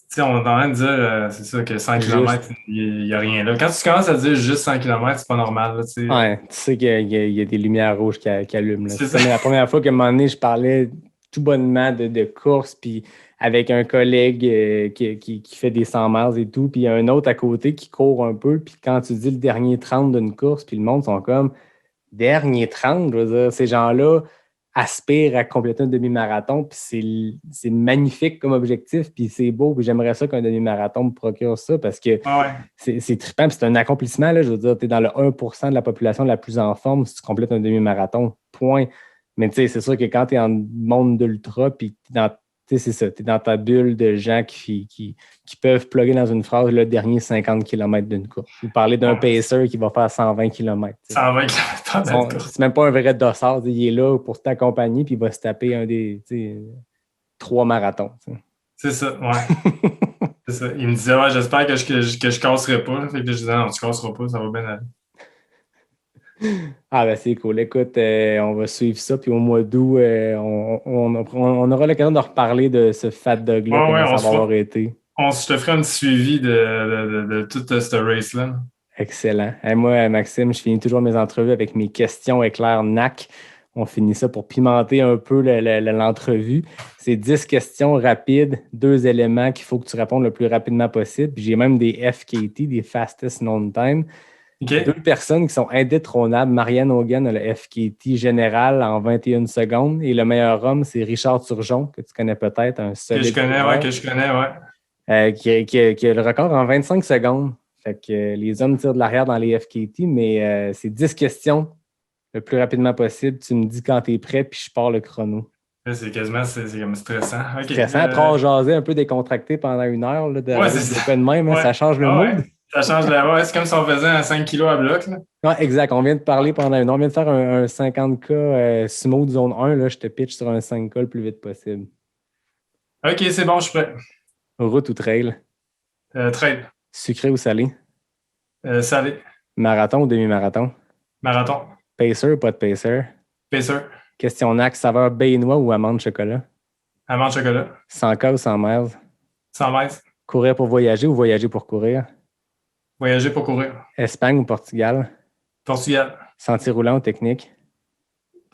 Tu sais, on est en train de dire, c'est ça, que 100 km, il n'y a rien là. Quand tu commences à dire juste 100 km, c'est pas normal. Là, tu sais. Ouais, tu sais qu'il y a des lumières rouges qui allument. Là. C'est la première fois qu'à un moment donné, je parlais tout bonnement de course, puis avec un collègue qui fait des 100 miles et tout, puis il y a un autre à côté qui court un peu, puis quand tu dis le dernier 30 d'une course, puis le monde sont comme, dernier 30, je veux dire, ces gens-là aspirent à compléter un demi-marathon, puis c'est magnifique comme objectif, puis c'est beau, puis j'aimerais ça qu'un demi-marathon me procure ça, parce que c'est trippant, puis c'est un accomplissement, là, je veux dire, tu es dans le 1% de la population la plus en forme si tu complètes un demi-marathon, point. Mais tu sais, c'est sûr que quand tu es en monde d'ultra, puis tu sais, c'est ça, tu es dans ta bulle de gens qui peuvent plugger dans une phrase le dernier 50 km d'une course. Vous parlez d'un pacer qui va faire 120 km. 120 km. C'est même pas un vrai dossard. Il est là pour t'accompagner puis il va se taper un des 3 marathons. T'sais. C'est ça, ouais. C'est ça. Il me disait, ouais, j'espère que je casserai pas. Fait que je disais, non, tu casseras pas, ça va bien aller. Ah ben c'est cool. Écoute, on va suivre ça. Puis au mois d'août, on aura l'occasion de reparler de ce Fat Dog-là, comment ça va avoir été. Je te ferai un petit suivi de toute cette race-là. Excellent. Et moi, Maxime, je finis toujours mes entrevues avec mes questions éclairs NAC. On finit ça pour pimenter un peu l'entrevue. C'est 10 questions rapides, 2 éléments qu'il faut que tu répondes le plus rapidement possible. Puis j'ai même des FKT, des Fastest Known Time. Okay. 2 personnes qui sont indétrônables. Marianne Hogan a le FKT général en 21 secondes. Et le meilleur homme, c'est Richard Turgeon, que tu connais peut-être. Que je connais, ouais. Qui a le record en 25 secondes. Fait que les hommes tirent de l'arrière dans les FKT, mais c'est 10 questions le plus rapidement possible. Tu me dis quand tu es prêt, puis je pars le chrono. C'est quasiment comme stressant. Okay. Stressant. Après, on jasait un peu décontracté pendant 1 heure. Là, c'est ça. De même, ça change le mood. Ça change c'est comme si on faisait un 5 kg à bloc. Là. Ouais, exact. On vient de parler pendant 1 heure. On vient de faire un 50K smooth zone 1. Là, je te pitch sur un 5K le plus vite possible. OK, c'est bon, je suis prêt. Route ou trail? Trail. Sucré ou salé? Salé. Marathon ou demi-marathon? Marathon. Pacer ou pas de pacer? Pacer. Question NAC, saveur baie noix ou amande chocolat? Amande chocolat. 100K ou 100 miles? 100 miles. Courir pour voyager ou voyager pour courir? Voyager pour courir. Espagne ou Portugal? Portugal. Sentier roulant ou technique?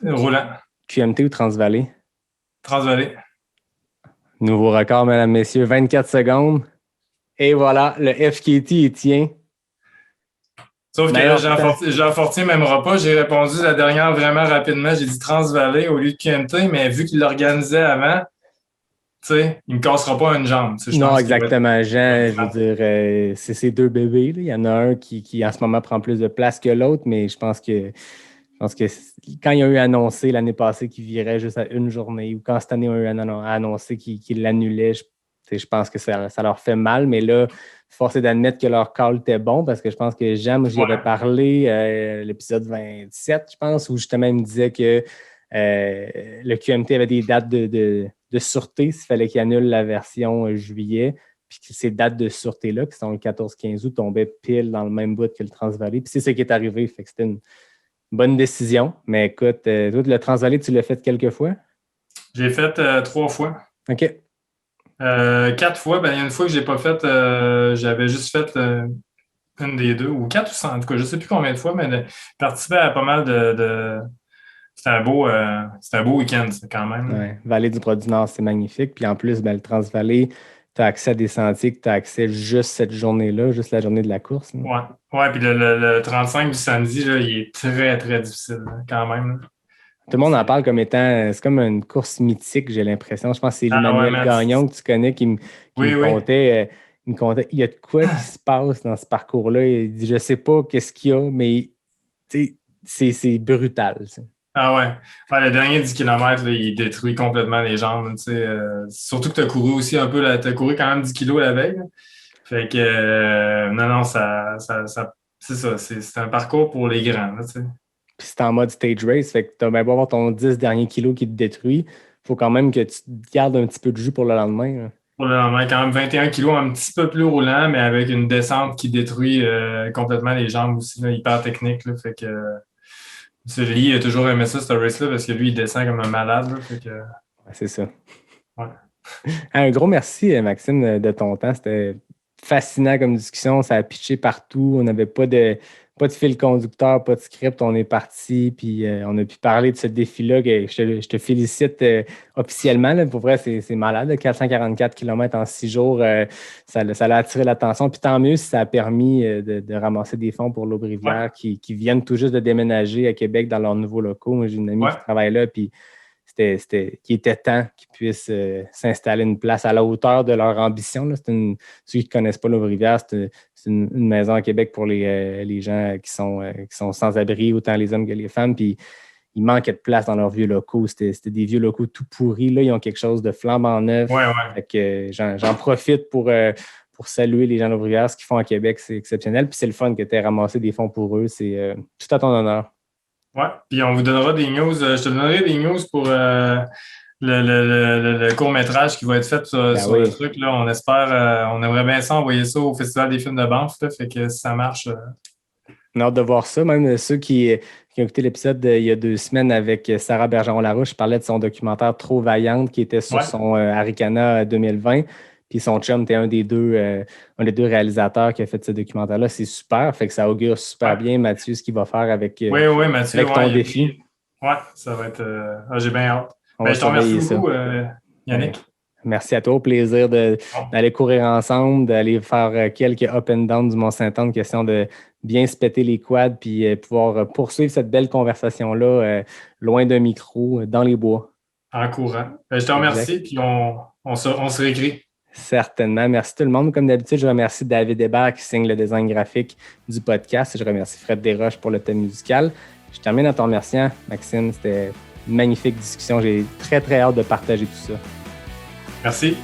Roulant. QMT ou Transvallée? Transvallée. Nouveau record, mesdames, messieurs, 24 secondes. Et voilà, le FKT est tien. Sauf que là, Jean Fortier ne m'aimera pas. J'ai répondu la dernière vraiment rapidement. J'ai dit Transvallée au lieu de QMT, mais vu qu'il l'organisait avant, tu sais, il ne me cassera pas une jambe. Non, exactement. Jean, je veux dire, c'est ces 2 bébés. Là. Il y en a un qui en ce moment prend plus de place que l'autre, mais je pense que pense que quand il y a eu annoncé l'année passée qu'il virait juste à une journée, ou quand cette année, il y a eu annoncé qu'il l'annulait, je pense que ça leur fait mal. Mais là, force est d'admettre que leur call était bon, parce que je pense que Jean, j'y avais parlé l'épisode 27, je pense, où justement, il me disait que le QMT avait des dates de sûreté s'il fallait qu'il annule la version juillet. Puis que ces dates de sûreté-là, qui sont le 14-15 août, tombaient pile dans le même bout que le Transvalley. Puis c'est ce qui est arrivé. Fait que c'était une bonne décision. Mais écoute, toi, le Transvalley, tu l'as fait quelques fois? J'ai fait 3 fois. OK. 4 fois, il y a une fois que je n'ai pas fait, j'avais juste fait une des 2, ou 4 ou 100, en tout cas, je ne sais plus combien de fois, mais participer à pas mal de c'était un beau week-end, quand même. Ouais. Vallée du Bras-du-Nord, c'est magnifique. Puis en plus, le Transvalley, tu as accès à des sentiers que tu as accès juste cette journée-là, juste la journée de la course. Oui, puis le 35 du samedi, là, il est très, très difficile, quand même. Là. Tout le monde en parle comme étant, c'est comme une course mythique, j'ai l'impression. Je pense que c'est Emmanuel Gagnon que tu connais qui me contait. Il me contait, il y a de quoi qui se passe dans ce parcours-là. Il dit, je sais pas qu'est-ce qu'il y a, mais c'est brutal. T'sais. Ah ouais. Le dernier 10 km, là, il détruit complètement les jambes. Surtout que tu as couru aussi un peu, tu as couru quand même 10 kilos la veille. Là. Fait que non, ça c'est ça. C'est un parcours pour les grands. Là, puis c'est en mode stage race, fait que tu as bien beau avoir ton 10 derniers kilos qui te détruit. Il faut quand même que tu gardes un petit peu de jus pour le lendemain. Là. Pour le lendemain, quand même 21 kilos, un petit peu plus roulant, mais avec une descente qui détruit complètement les jambes aussi, là, hyper technique. Là, fait que Lee a toujours aimé ça, ce race-là, parce que lui, il descend comme un malade. Là, fait que... ouais, c'est ça. Ouais. Un gros merci, Maxime, de ton temps. C'était fascinant comme discussion. Ça a pitché partout. On n'avait pas de fil conducteur, pas de script. On est parti, puis on a pu parler de ce défi-là. Que je te félicite officiellement. Là. Pour vrai, c'est malade. 444 km en 6 jours, ça a attiré l'attention. Puis tant mieux si ça a permis de ramasser des fonds pour l'Aube-Rivière qui viennent tout juste de déménager à Québec dans leurs nouveaux locaux. Moi, j'ai une amie qui travaille là, puis qui était temps qu'ils puissent s'installer une place à la hauteur de leur ambition. Là. Ceux qui ne connaissent pas l'Aube-Rivière, c'est une maison à Québec pour les gens qui sont sans-abri, autant les hommes que les femmes. Puis il manquait de place dans leurs vieux locaux. C'était des vieux locaux tout pourris. Là, ils ont quelque chose de flambant neuf. Ouais. Fait que, j'en profite pour saluer les gens de l'Aube-Rivière. Ce qu'ils font à Québec, c'est exceptionnel. Puis c'est le fun que tu aies ramassé des fonds pour eux. C'est tout à ton honneur. Oui, puis on vous donnera des news. Je te donnerai des news pour le court-métrage qui va être fait sur le truc. Là. On espère, on aimerait bien ça envoyer ça au Festival des films de Banff. Là, fait que si ça marche. On a hâte de voir ça. Même ceux qui ont écouté l'épisode il y a 2 semaines avec Sarah Bergeron-Larouche, je parlais de son documentaire Trop Vaillante qui était sur son Arikana 2020. Puis son chum était un des deux réalisateurs qui a fait ce documentaire-là. C'est super. Fait que ça augure super bien, Mathieu, ce qu'il va faire avec, Mathieu, avec ton défi. Oui, ça va être... j'ai bien hâte. Je te remercie beaucoup, Yannick. Merci à toi. Au plaisir d'aller courir ensemble, d'aller faire quelques up and down du Mont-Saint-Anne, question de bien se péter les quads puis pouvoir poursuivre cette belle conversation-là loin d'un micro, dans les bois. En courant. Je te remercie, puis on se réécrit. Certainement. Merci tout le monde. Comme d'habitude, je remercie David Hébert qui signe le design graphique du podcast. Je remercie Fred Desroches pour le thème musical. Je termine en te remerciant, Maxime. C'était une magnifique discussion. J'ai très, très hâte de partager tout ça. Merci.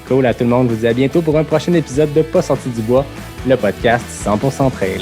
Cool. À tout le monde. Je vous dis à bientôt pour un prochain épisode de Pas sorti du bois, le podcast 100% Trail.